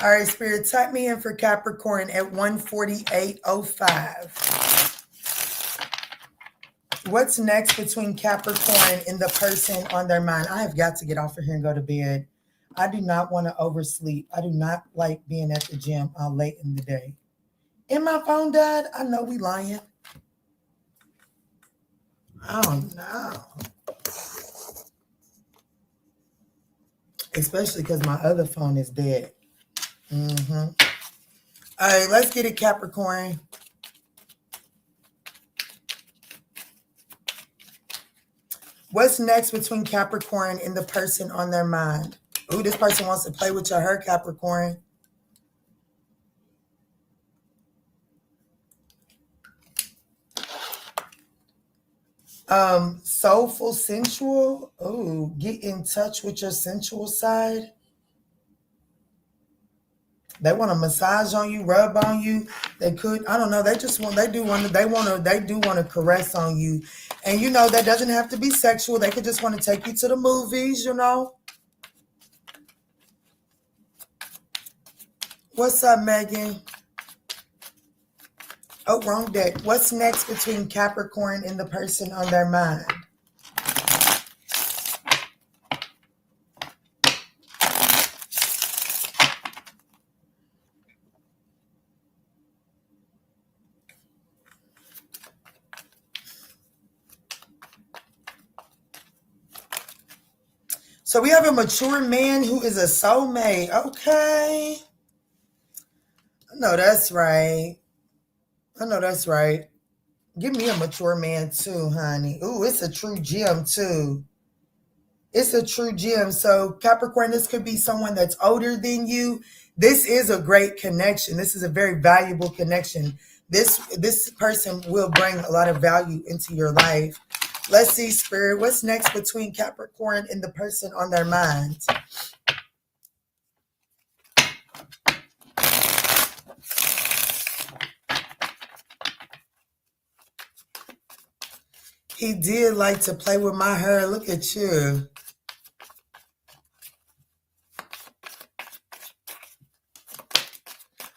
All right, Spirit, type me in for Capricorn at 148.05. What's next between Capricorn and the person on their mind? I have got to get off of here and go to bed. I do not want to oversleep. I do not like being at the gym late in the day. And my phone died? I know we lying. Oh, no. Especially because my other phone is dead. All right, let's get it, Capricorn. What's next between Capricorn and the person on their mind? Ooh, this person wants to play with your her, Capricorn. Soulful, sensual. Ooh, get in touch with your sensual side. They want to massage on you, rub on you. They could, I don't know. They do want to caress on you. And you know, that doesn't have to be sexual. They could just want to take you to the movies, you know. What's up, Megan? Oh, wrong deck. What's next between Capricorn and the person on their mind? So we have a mature man who is a soulmate. Okay. I know that's right. Give me a mature man too, honey. Ooh, it's a true gem too. It's a true gem. So Capricorn, this could be someone that's older than you. This is a great connection. This is a very valuable connection. This person will bring a lot of value into your life. Let's see, Spirit. What's next between Capricorn and the person on their mind? He did like to play with my hair. Look at you.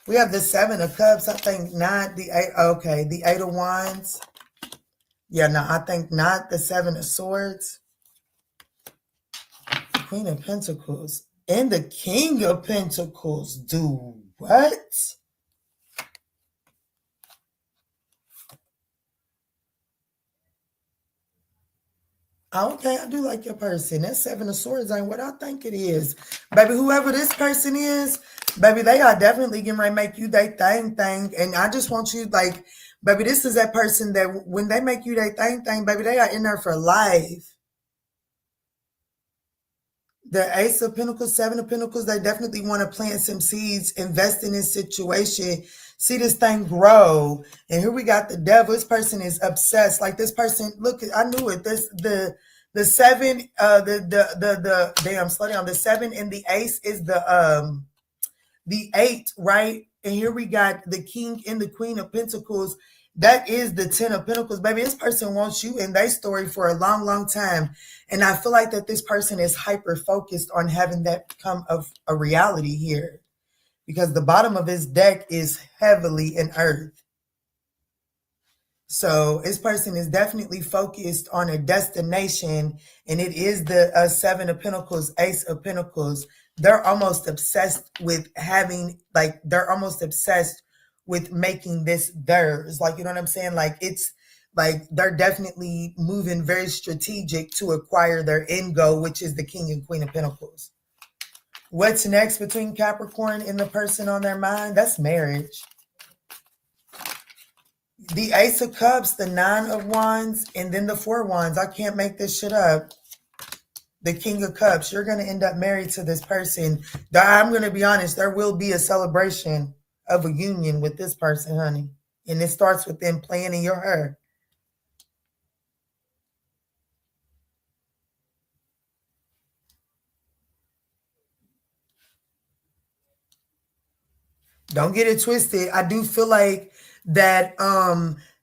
We have the 7 of Cups. I think not the 8. Okay, the 8 of Wands. Yeah, no, I think not the 7 of Swords. Queen of Pentacles. And the King of Pentacles. Do what? Okay, I do like your person. That 7 of Swords ain't what I think it is. Baby, whoever this person is, baby, they are definitely getting ready to make you their thing. And I just want you, like, baby, this is that person that when they make you their thing, baby, they are in there for life. The Ace of Pentacles, 7 of Pentacles, they definitely want to plant some seeds, invest in this situation, see this thing grow. And here we got the Devil. This person is obsessed. Like this person, look, I knew it. The seven, the damn, slow down. The seven and the ace is the eight, right? And here we got the king and the queen of pentacles. That is the 10 of pentacles. Baby, this person wants you in their story for a long, long time. And I feel like that this person is hyper focused on having that become of a reality here, because the bottom of his deck is heavily in earth. So this person is definitely focused on a destination, and it is the seven of pentacles, ace of pentacles. They're almost obsessed with having, like, they're almost obsessed with making this theirs. Like, you know what I'm saying? Like, it's like they're definitely moving very strategic to acquire their end goal, which is the king and queen of pentacles. What's next between Capricorn and the person on their mind? That's marriage. The ace of cups, the nine of wands, and then the four of wands. I can't make this shit up. The king of cups. You're going to end up married to this person. I'm going to be honest. There will be a celebration of a union with this person, honey. And it starts with them playing in your hair. Don't get it twisted. I do feel like that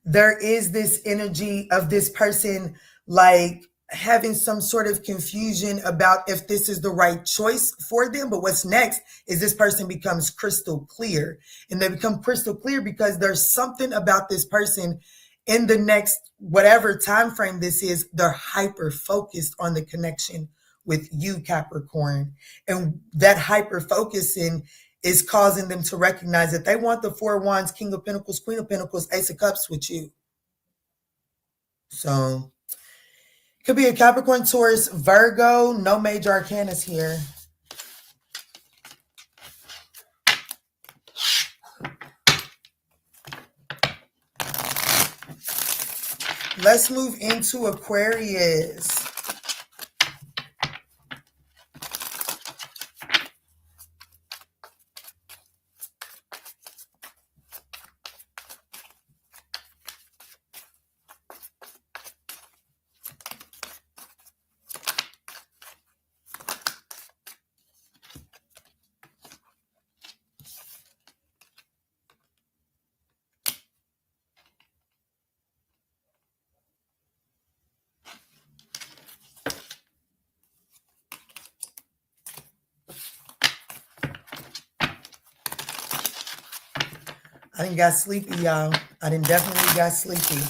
there is this energy of this person like having some sort of confusion about if this is the right choice for them. But what's next is this person becomes crystal clear. And they become crystal clear because there's something about this person in the next whatever time frame this is. They're hyper focused on the connection with you, Capricorn. And that hyper focusing is causing them to recognize that they want the four of wands, king of pentacles, queen of pentacles, ace of cups with you. So could be a Capricorn, Taurus, Virgo. No major arcanas here. Let's move into Aquarius. I done got sleepy, y'all. I done definitely got sleepy.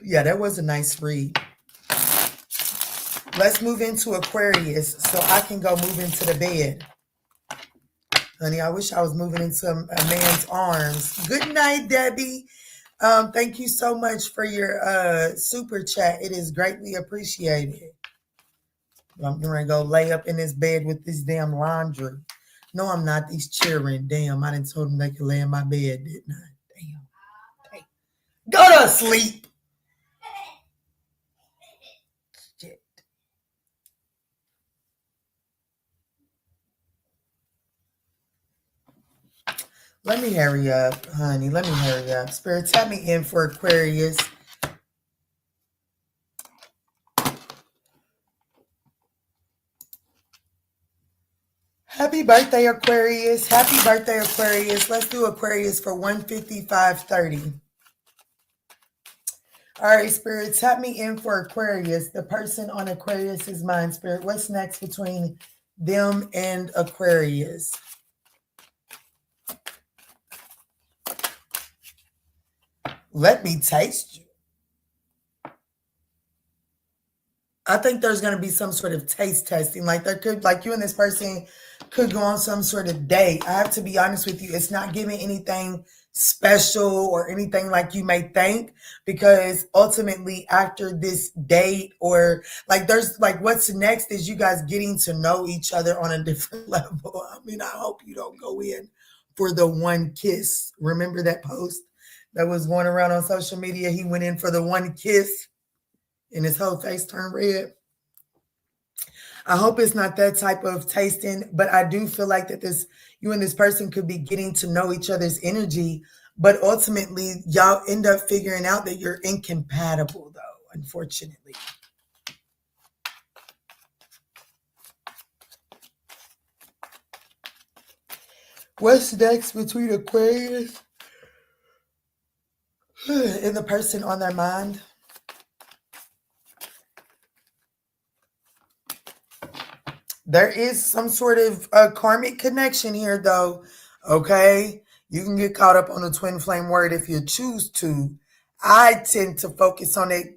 Yeah, that was a nice read. Let's move into Aquarius so I can go move into the bed. Honey, I wish I was moving into a man's arms. Good night, Debbie. Thank you so much for your super chat. It is greatly appreciated. I'm going to go lay up in this bed with this damn laundry. No, I'm not. These children. Damn, I didn't told them they could lay in my bed, didn't I? Damn. Go to sleep. Shit. Let me hurry up, honey. Let me hurry up. Spirit, tap me in for Aquarius. Happy birthday, Aquarius. Happy birthday, Aquarius. Let's do Aquarius for 155.30. All right, Spirit, tap me in for Aquarius. The person on Aquarius's mind, Spirit. What's next between them and Aquarius? Let me taste you. I think there's going to be some sort of taste testing. Like there could, like you and this person could go on some sort of date. I have to be honest with you. It's not giving anything special or anything like you may think, because ultimately after this date or like there's like what's next is you guys getting to know each other on a different level. I mean, I hope you don't go in for the one kiss. Remember that post that was going around on social media? He went in for the one kiss and his whole face turned red. I hope it's not that type of tasting, but I do feel like that you and this person could be getting to know each other's energy, but ultimately y'all end up figuring out that you're incompatible though, unfortunately. What's next between Aquarius and the person on their mind? There is some sort of karmic connection here, though. Okay? You can get caught up on the twin flame word if you choose to. I tend to focus on a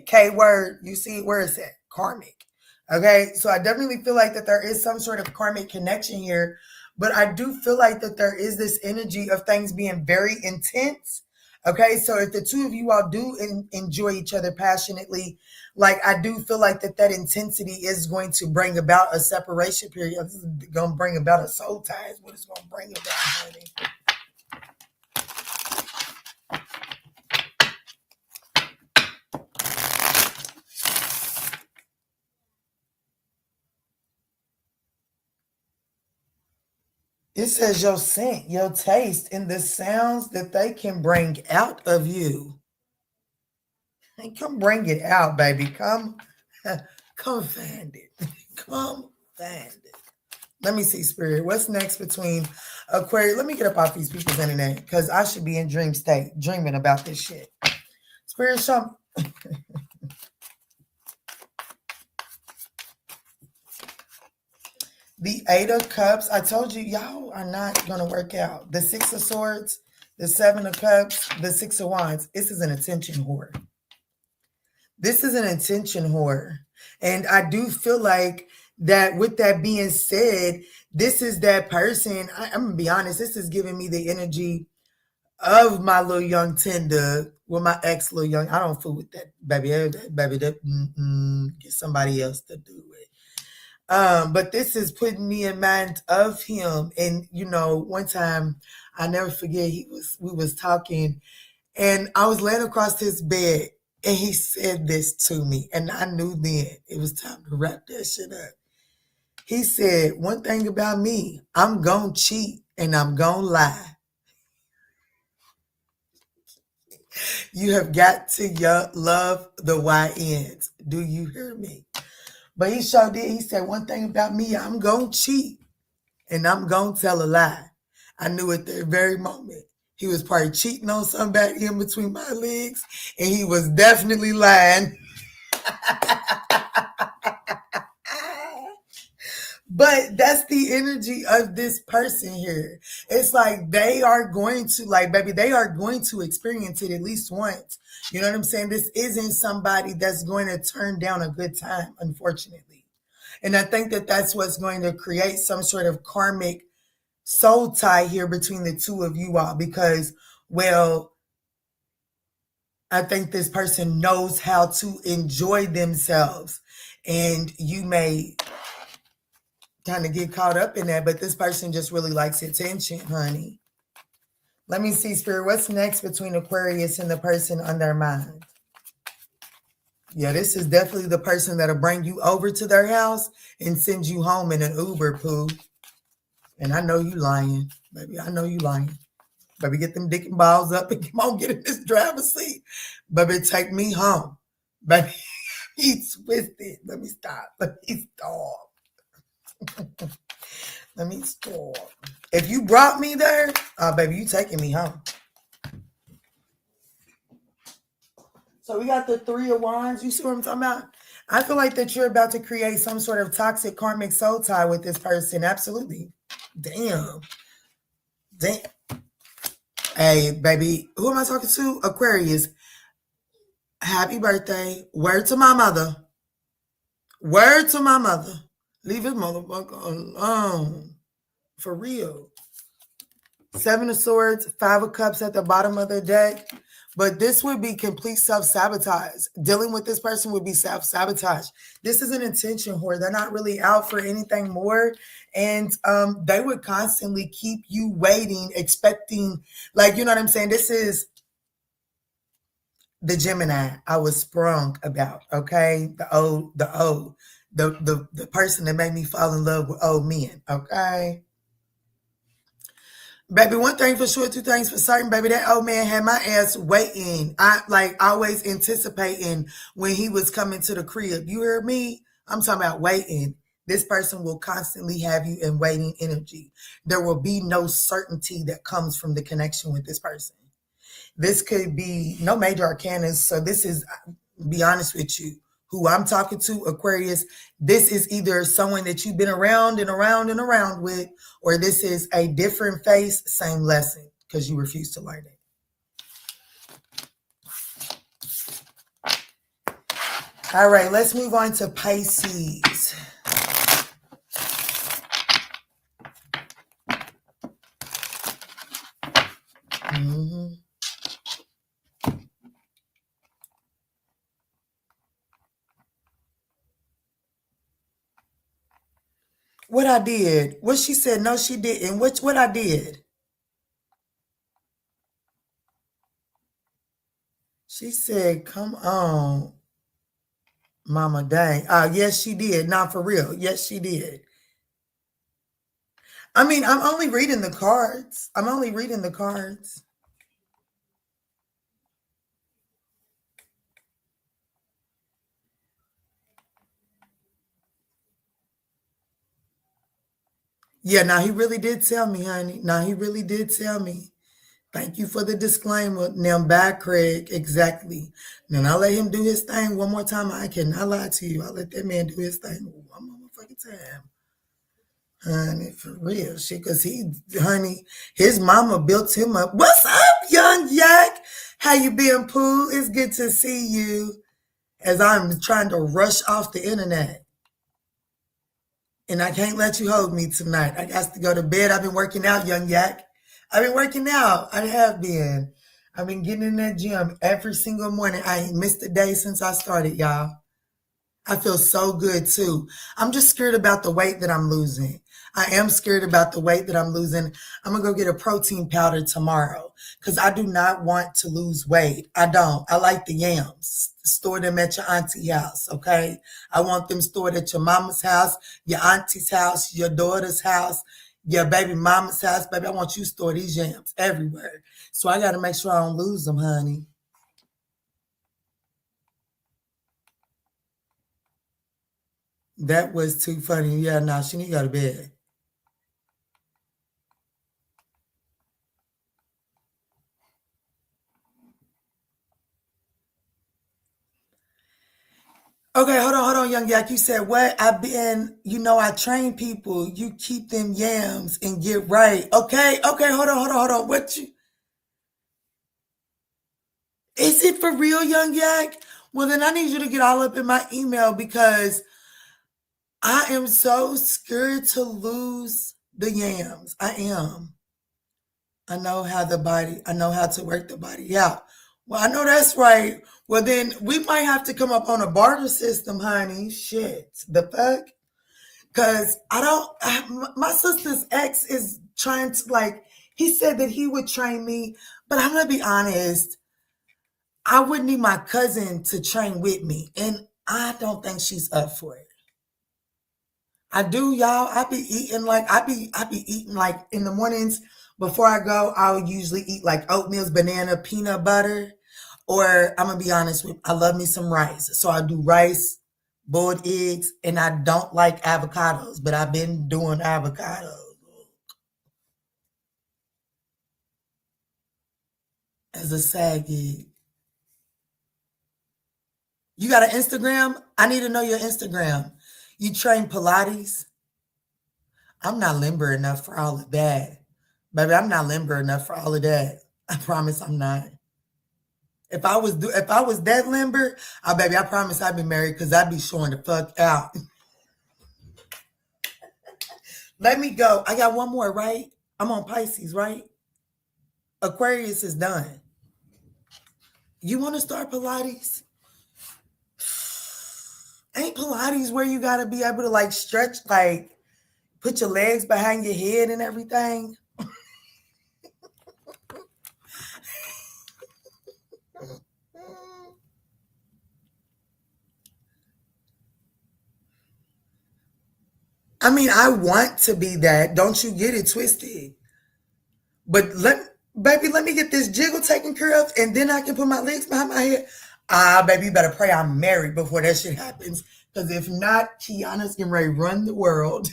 K word. You see, where is that? Karmic. Okay? So I definitely feel like that there is some sort of karmic connection here. But I do feel like that there is this energy of things being very intense. Okay? So if the two of you all do enjoy each other passionately, like I do feel like that intensity is going to bring about a separation period. This is going to bring about a soul tie is what it's going to bring about, honey. It says your scent, your taste, and the sounds that they can bring out of you. Hey, come bring it out, baby. Come find it. Come find it. Let me see, Spirit. What's next between Aquarius? Let me get up off these people's internet because I should be in dream state, dreaming about this shit. Spirit, show the Eight of Cups. I told you, y'all are not going to work out. The Six of Swords, the Seven of Cups, the Six of Wands. This is an attention whore. This is an attention whore. And I do feel like that with that being said, this is that person. I'm going to be honest. This is giving me the energy of my little young tender with my ex little young. I don't fool with that, baby. Get somebody else to do it. But this is putting me in mind of him. And you know, one time I never forget, we was talking, and I was laying across his bed, and he said this to me, and I knew then it was time to wrap that shit up. He said, "One thing about me, I'm gonna cheat and I'm gonna lie. You have got to love the YNs. Do you hear me?" But he sure did. He said, "One thing about me, I'm going to cheat and I'm going to tell a lie." I knew at that very moment he was probably cheating on somebody in between my legs, and he was definitely lying. But that's the energy of this person here. It's like they are going to, like, baby, they are going to experience it at least once. You know what I'm saying? This isn't somebody that's going to turn down a good time, unfortunately. And I think that that's what's going to create some sort of karmic soul tie here between the two of you all, because, well, I think this person knows how to enjoy themselves, and you may kind of get caught up in that, but this person just really likes attention, honey. Let me see, Spirit. What's next between Aquarius and the person on their mind? Yeah, this is definitely the person that'll bring you over to their house and send you home in an Uber, poo. And I know you lying, baby. I know you lying. Baby, get them dick and balls up and come on, get in this driver's seat. Baby, take me home. Baby, he's twisted. Let me stop. Let me stop. Let me stop. If you brought me there, baby, you taking me home. So we got the Three of Wands. You see what I'm talking about? I feel like that you're about to create some sort of toxic karmic soul tie with this person. Absolutely. Damn. Hey, baby, who am I talking to? Aquarius. Happy birthday. Word to my mother. Word to my mother. Leave this motherfucker alone. For real. Seven of Swords, Five of Cups at the bottom of the deck. But this would be complete self-sabotage. Dealing with this person would be self-sabotage. This is an intention whore. They're not really out for anything more. And they would constantly keep you waiting, expecting, like, you know what I'm saying? This is the Gemini I was sprung about, okay? The O. The person that made me fall in love with old men. Okay. Baby, one thing for sure, two things for certain, baby. That old man had my ass waiting. I like always anticipating when he was coming to the crib. You hear me? I'm talking about waiting. This person will constantly have you in waiting energy. There will be no certainty that comes from the connection with this person. This could be no major arcanas. So this is, be honest with you, who I'm talking to, Aquarius. This is either someone that you've been around and around and around with, or this is a different face, same lesson, because you refuse to learn it. All right, let's move on to Pisces. Mm-hmm. What I did? What she said? No, she didn't. What I did? She said, "Come on, Mama, dang." Yes, she did. Not for real. Yes, she did. I mean, I'm only reading the cards. I'm only reading the cards. Yeah, now he really did tell me, honey. Now he really did tell me. Thank you for the disclaimer. Now I'm back, Craig. Exactly. Then I let him do his thing one more time. I cannot lie to you. I let that man do his thing one more fucking time. Honey, for real. Shit, because honey, his mama built him up. What's up, young yak? How you been, Pooh? It's good to see you as I'm trying to rush off the internet. And I can't let you hold me tonight. I got to go to bed. I've been working out, young yak. I've been working out. I have been. I've been getting in that gym every single morning. I ain't missed a day since I started, y'all. I feel so good too. I'm just scared about the weight that I'm losing. I am scared about the weight that I'm losing. I'm gonna go get a protein powder tomorrow because I do not want to lose weight. I don't. I like the yams. Store them at your auntie house, okay? I want them stored at your mama's house, your auntie's house, your daughter's house, your baby mama's house. Baby, I want you to store these yams everywhere. So I got to make sure I don't lose them, honey. That was too funny. Yeah, nah, she need to go to bed. Okay, hold on, young yak. You said what? I train people. You keep them yams and get right. Okay, hold on. What you, is it for real, young yak? Well, then I need you to get all up in my email because I am so scared to lose the yams. I am. I know how to work the body out. Well, I know that's right. Well, then we might have to come up on a barter system, honey. Shit. The fuck? Because my sister's ex is trying to, like, he said that he would train me, but I'm going to be honest. I would need my cousin to train with me, and I don't think she's up for it. I do, y'all. I be eating like in the mornings before I go. I would usually eat like oatmeal, banana, peanut butter, or I'm gonna be honest with. I love me some rice, so I do rice, boiled eggs, and I don't like avocados, but I've been doing avocados as a side gig. You got an Instagram? I need to know your Instagram. You train Pilates? I'm not limber enough for all of that. Baby, I'm not limber enough for all of that. I promise I'm not. If I was that limber, baby, I promise I'd be married because I'd be showing the fuck out. Let me go. I got one more, right? I'm on Pisces, right? Aquarius is done. You want to start Pilates? Ain't Pilates where you gotta be able to like stretch, like put your legs behind your head and everything? I mean, I want to be that. Don't you get it twisted. But baby, let me get this jiggle taken care of, and then I can put my legs behind my head. Ah, baby, you better pray I'm married before that shit happens. Because if not, Kiana's getting ready to run the world.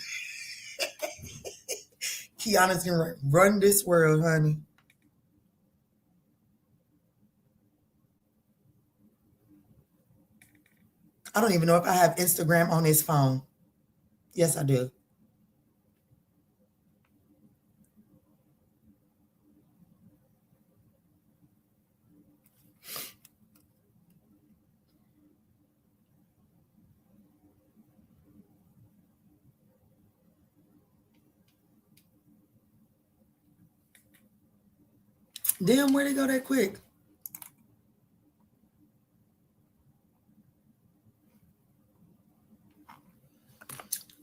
Kiana's getting ready to run this world, honey. I don't even know if I have Instagram on this phone. Yes, I do. Damn, where'd it go that quick?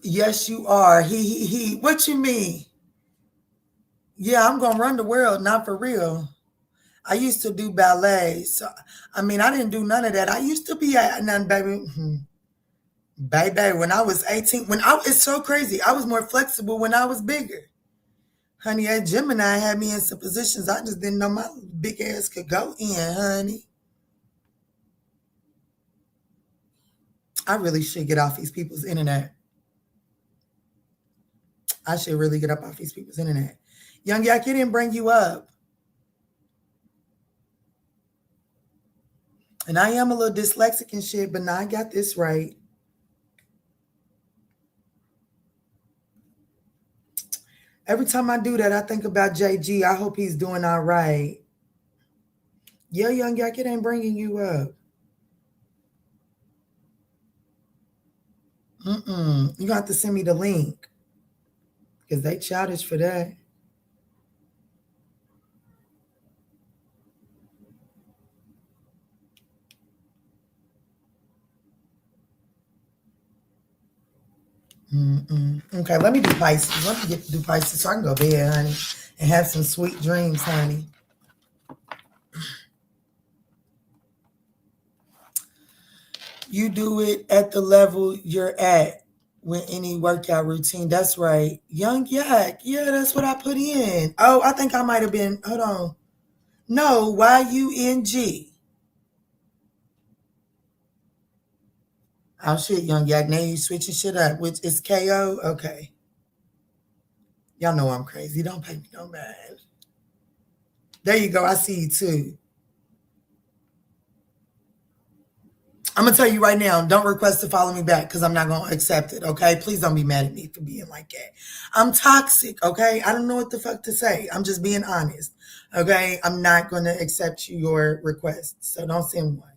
Yes, you are. He. What you mean? Yeah, I'm gonna run the world, not for real. I used to do ballet, so I mean, I didn't do none of that. I used to be at none, baby. Baby, when I was 18, it's so crazy. I was more flexible when I was bigger. Honey, that Gemini had me in some positions I just didn't know my big ass could go in, honey. I really should get off these people's internet. I should really get up off these people's internet. Young Yak, it didn't bring you up. And I am a little dyslexic and shit, but now I got this right. Every time I do that, I think about JG. I hope he's doing all right. Yeah, Young Yak, it ain't bringing you up. You're going to have to send me the link. Because they childish for that. Okay, let me do Pisces. Let me get to do Pisces so I can go to bed, honey, and have some sweet dreams, honey. You do it at the level you're at with any workout routine. That's right. Young Yak. Yeah, that's what I put in. Oh, I think I might have been, hold on. No, YUNG. Oh, shit, Young Yak. Now you switching shit up, which is KO? Okay. Y'all know I'm crazy. Don't pay me no mind. There you go. I see you too. I'm going to tell you right now, don't request to follow me back because I'm not going to accept it, okay? Please don't be mad at me for being like that. I'm toxic, okay? I don't know what the fuck to say. I'm just being honest, okay? I'm not going to accept your request, so don't send one.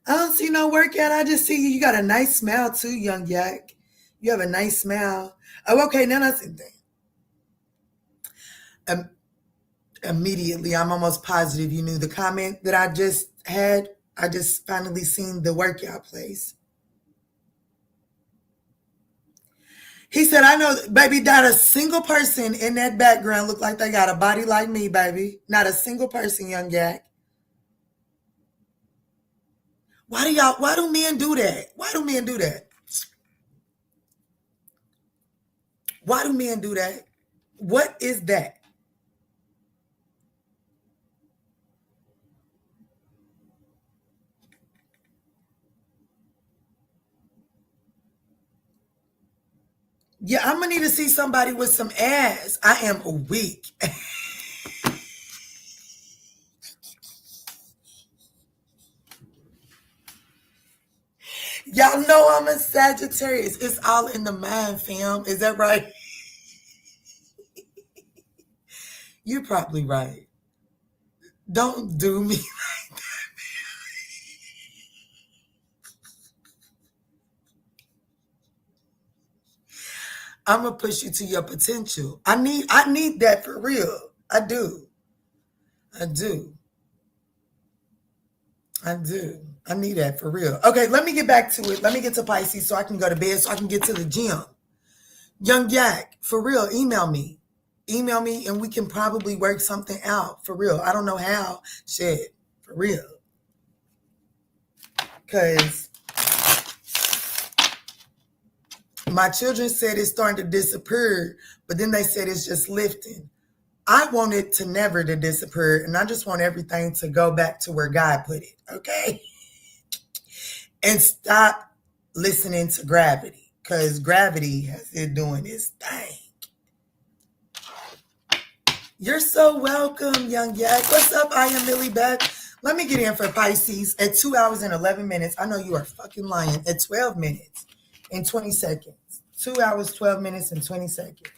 I don't see no workout. I just see you. You got a nice smile too, Young Yak. You have a nice smile. Oh, okay. Now that's the thing. Immediately, I'm almost positive you knew the comment that I just had. I just finally seen the workout place. He said, I know, baby, not a single person in that background look like they got a body like me, baby. Not a single person, Young Yak. Why do men do that? Why do men do that? Why do men do that? What is that? Yeah, I'm gonna need to see somebody with some ass. I am weak. Y'all know I'm a Sagittarius. It's all in the mind, fam. Is that right? You're probably right. Don't do me. I'm gonna push you to your potential. I need that for real. I do. I do. I do. I need that for real. Okay, let me get back to it. Let me get to Pisces so I can go to bed so I can get to the gym. Young Yak, for real, email me. Email me and we can probably work something out. For real. I don't know how. Shit. For real. Because my children said it's starting to disappear, but then they said it's just lifting. I want it to never to disappear, and I just want everything to go back to where God put it, okay? And stop listening to gravity, because gravity has it doing its thing. You're so welcome, Young Yak. What's up? I am Millie Beth. Let me get in for Pisces at 2 hours and 11 minutes. I know you are fucking lying. At 12 minutes and 20 seconds. 2 hours, 12 minutes, and 20 seconds.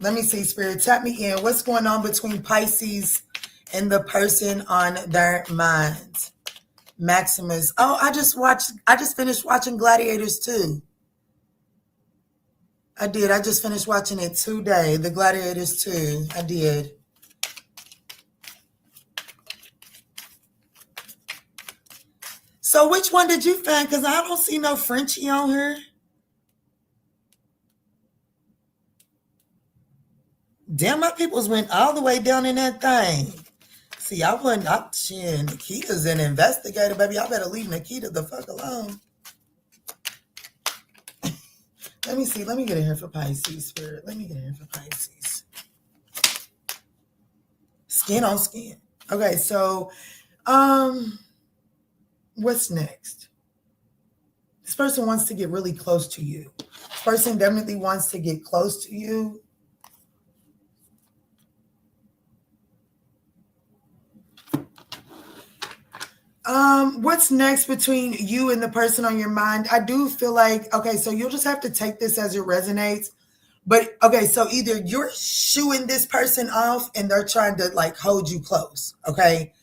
Let me see, Spirit. Tap me in. What's going on between Pisces and the person on their minds? Maximus. Oh, I just finished watching Gladiators 2. I did. I just finished watching it today. The Gladiators 2. I did. So which one did you find? Because I don't see no Frenchie on her. Damn, my peoples went all the way down in that thing. See, I wasn't up. Shit, Nikita's an investigator, baby. I better leave Nikita the fuck alone. Let me see. Let me get in here for Pisces, Spirit. Let me get in here for Pisces. Skin on skin. Okay, so, what's next? This person wants to get really close to you. This person definitely wants to get close to you. What's next between you and the person on your mind? I do feel like, okay, so you'll just have to take this as it resonates. But okay, so either you're shooing this person off and they're trying to like hold you close, okay?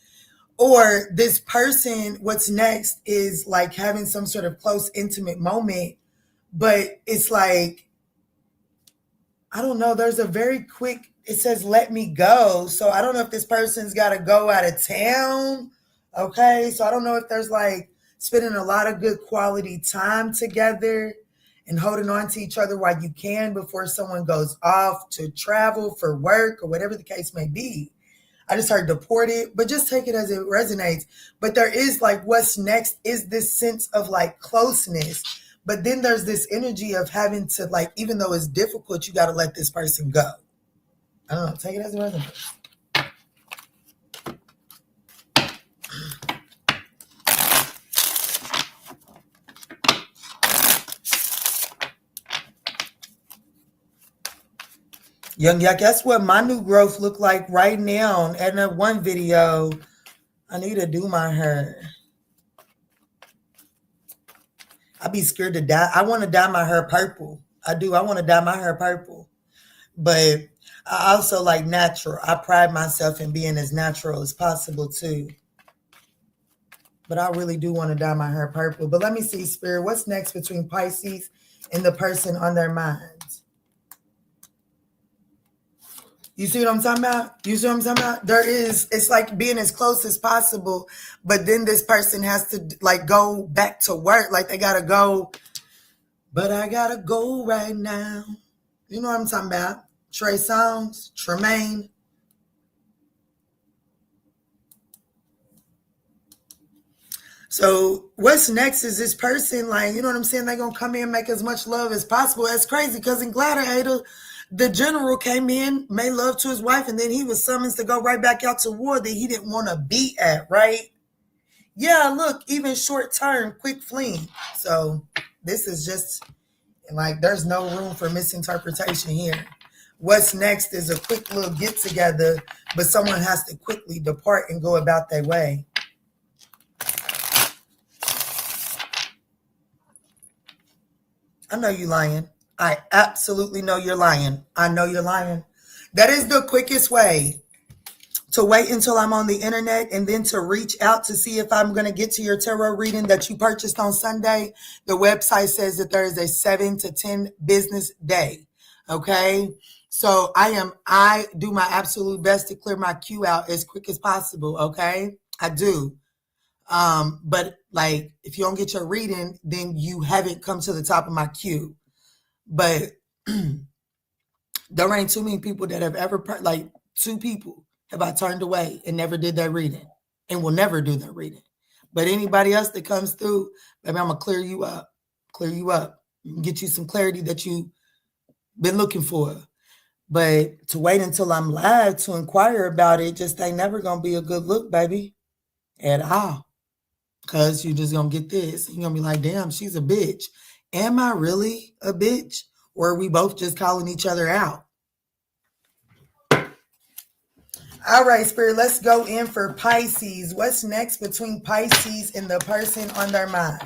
Or this person, what's next is like having some sort of close, intimate moment, but it's like, I don't know, there's a very quick, it says, let me go. So I don't know if this person's got to go out of town. Okay. So I don't know if there's like spending a lot of good quality time together and holding on to each other while you can before someone goes off to travel for work or whatever the case may be. I just heard deported, but just take it as it resonates. But there is like, what's next is this sense of like closeness. But then there's this energy of having to like, even though it's difficult, you got to let this person go. I don't know. Take it as it resonates. Young Yak, guess what my new growth look like right now? And that one video, I need to do my hair. I be scared to dye. I want to dye my hair purple. I do. I want to dye my hair purple. But I also like natural. I pride myself in being as natural as possible too. But I really do want to dye my hair purple. But let me see, Spirit. What's next between Pisces and the person on their minds? You see what I'm talking about? You see what I'm talking about? It's like being as close as possible, but then this person has to like go back to work. Like they got to go, but I got to go right now. You know what I'm talking about? Trey Songz, Tremaine. So what's next is this person, like, you know what I'm saying? They're going to come in and make as much love as possible. That's crazy because in Gladiator, the general came in, made love to his wife, and then he was summoned to go right back out to war that he didn't want to be at, right? Yeah, look, even short term, quick fling. So this is just like, there's no room for misinterpretation here. What's next is a quick little get together, but someone has to quickly depart and go about their way. I know you lying. I absolutely know you're lying. I know you're lying. That is the quickest way to wait until I'm on the internet and then to reach out to see if I'm going to get to your tarot reading that you purchased on Sunday. The website says that there is a 7 to 10 business day. Okay. So I do my absolute best to clear my queue out as quick as possible. Okay. I do. But like, if you don't get your reading, then you haven't come to the top of my queue. But there ain't too many people that have ever, like 2 people have I turned away and never did that reading and will never do that reading. But anybody else that comes through, baby, I'm going to clear you up, get you some clarity that you've been looking for. But to wait until I'm live to inquire about it just ain't never going to be a good look, baby, at all. Because you're just going to get this. You're going to be like, damn, she's a bitch. Am I really a bitch? Or are we both just calling each other out? All right, Spirit, let's go in for Pisces. What's next between Pisces and the person on their mind?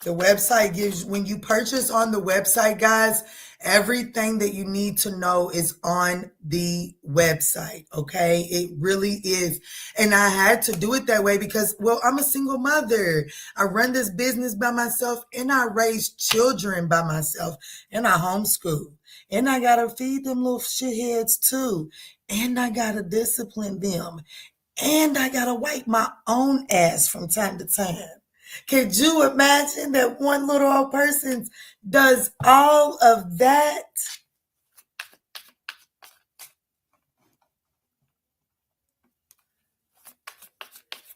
The website gives, when you purchase on the website, guys, everything that you need to know is on the website. Okay. It really is. And I had to do it that way because, well, I'm a single mother. I run this business by myself and I raise children by myself and I homeschool and I got to feed them little shitheads too. And I got to discipline them and I got to wipe my own ass from time to time. Could you imagine that one little old person does all of that?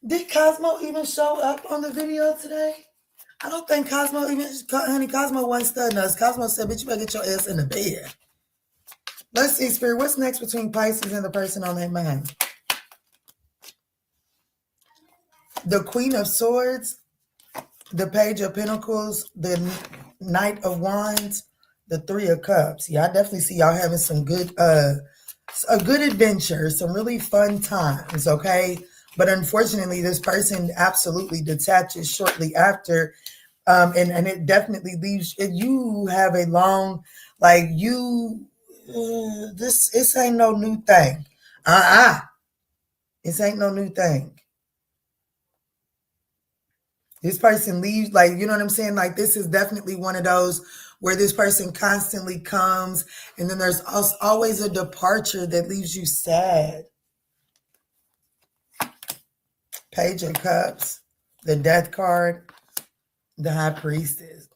Did Cosmo even show up on the video today? I don't think Cosmo wasn't studying us. Cosmo said, bitch, you better get your ass in the bed. Let's see, Spirit, what's next between Pisces and the person on their mind? The Queen of Swords, the Page of Pentacles, the Knight of Wands, the Three of Cups. Yeah, I definitely see y'all having some good, a good adventure, some really fun times, okay? But unfortunately, this person absolutely detaches shortly after, and it definitely leaves, you have a long, like this ain't no new thing. This ain't no new thing. This person leaves, like, you know what I'm saying? Like, this is definitely one of those where this person constantly comes, and then there's always a departure that leaves you sad. Page of Cups, the Death card, the High Priestess.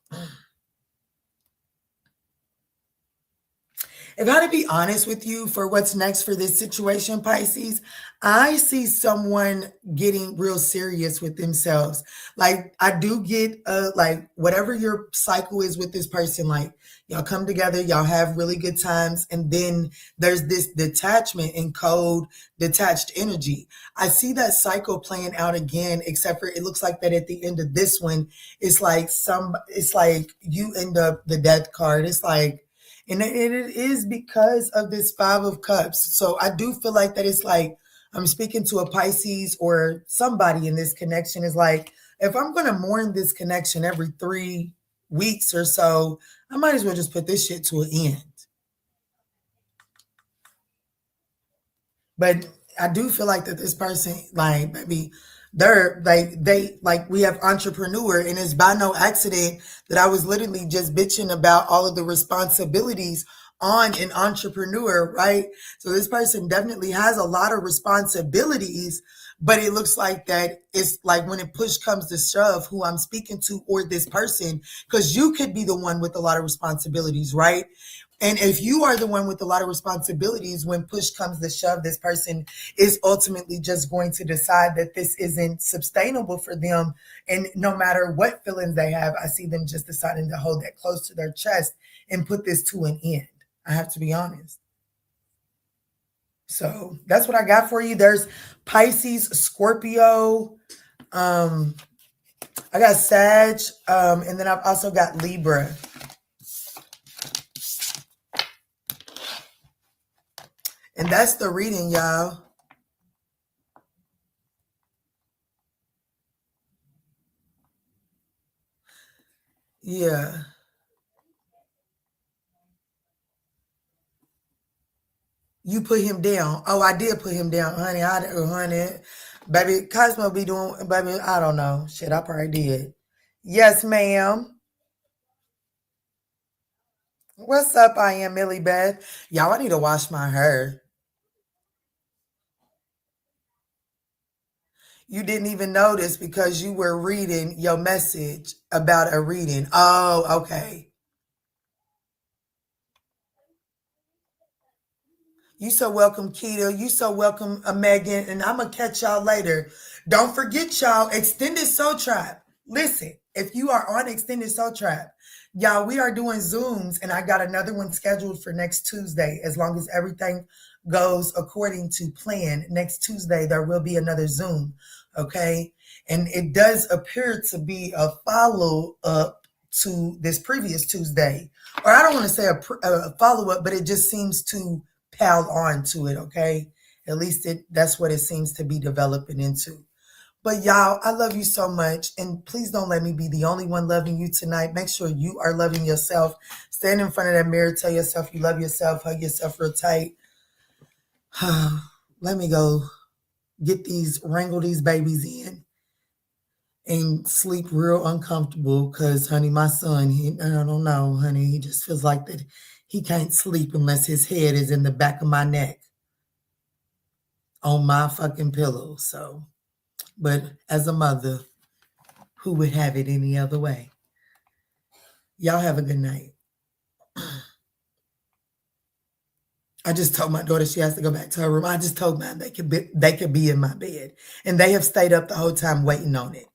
If I had to be honest with you for what's next for this situation, Pisces, I see someone getting real serious with themselves. Like, I do get, like, whatever your cycle is with this person, like, y'all come together, y'all have really good times, and then there's this detachment and cold, detached energy. I see that cycle playing out again, except for it looks like that at the end of this one, it's like you end up the Death card. It's like, and it is because of this Five of Cups. So I do feel like that it's like I'm speaking to a Pisces or somebody in this connection is like, if I'm going to mourn this connection every 3 weeks or so, I might as well just put this shit to an end. But I do feel like that this person, like, maybe we have entrepreneur, and it's by no accident that I was literally just bitching about all of the responsibilities on an entrepreneur, right? So this person definitely has a lot of responsibilities, but it looks like that it's like when it push comes to shove, who I'm speaking to or this person, because you could be the one with a lot of responsibilities, right? And if you are the one with a lot of responsibilities, when push comes to shove, this person is ultimately just going to decide that this isn't sustainable for them. And no matter what feelings they have, I see them just deciding to hold that close to their chest and put this to an end. I have to be honest. So that's what I got for you. There's Pisces, Scorpio. I got Sag, and then I've also got Libra. And that's the reading, y'all. Yeah. You put him down. Oh, I did put him down, honey. Honey, baby, Cosmo be doing, baby, I don't know. Shit, I probably did. Yes, ma'am. What's up? I am Millie Beth. Y'all, I need to wash my hair. You didn't even notice because you were reading your message about a reading. Oh, okay. You so welcome, Keita. You so welcome, Megan. And I'm going to catch y'all later. Don't forget, y'all, Extended Soul Tribe. Listen, if you are on Extended Soul Tribe, y'all, we are doing Zooms, and I got another one scheduled for next Tuesday. As long as everything goes according to plan, next Tuesday, there will be another Zoom, okay? And it does appear to be a follow-up to this previous Tuesday. Or I don't want to say a follow-up, but it just seems to pile on to it, okay? At least that's what it seems to be developing into. But y'all, I love you so much. And please don't let me be the only one loving you tonight. Make sure you are loving yourself. Stand in front of that mirror. Tell yourself you love yourself. Hug yourself real tight. Let me go wrangle these babies in and sleep real uncomfortable because, honey, my son, I don't know, honey, he just feels like that he can't sleep unless his head is in the back of my neck on my fucking pillow. So, but as a mother, who would have it any other way? Y'all have a good night. I just told my daughter she has to go back to her room. I just told them they could be in my bed. And they have stayed up the whole time waiting on it.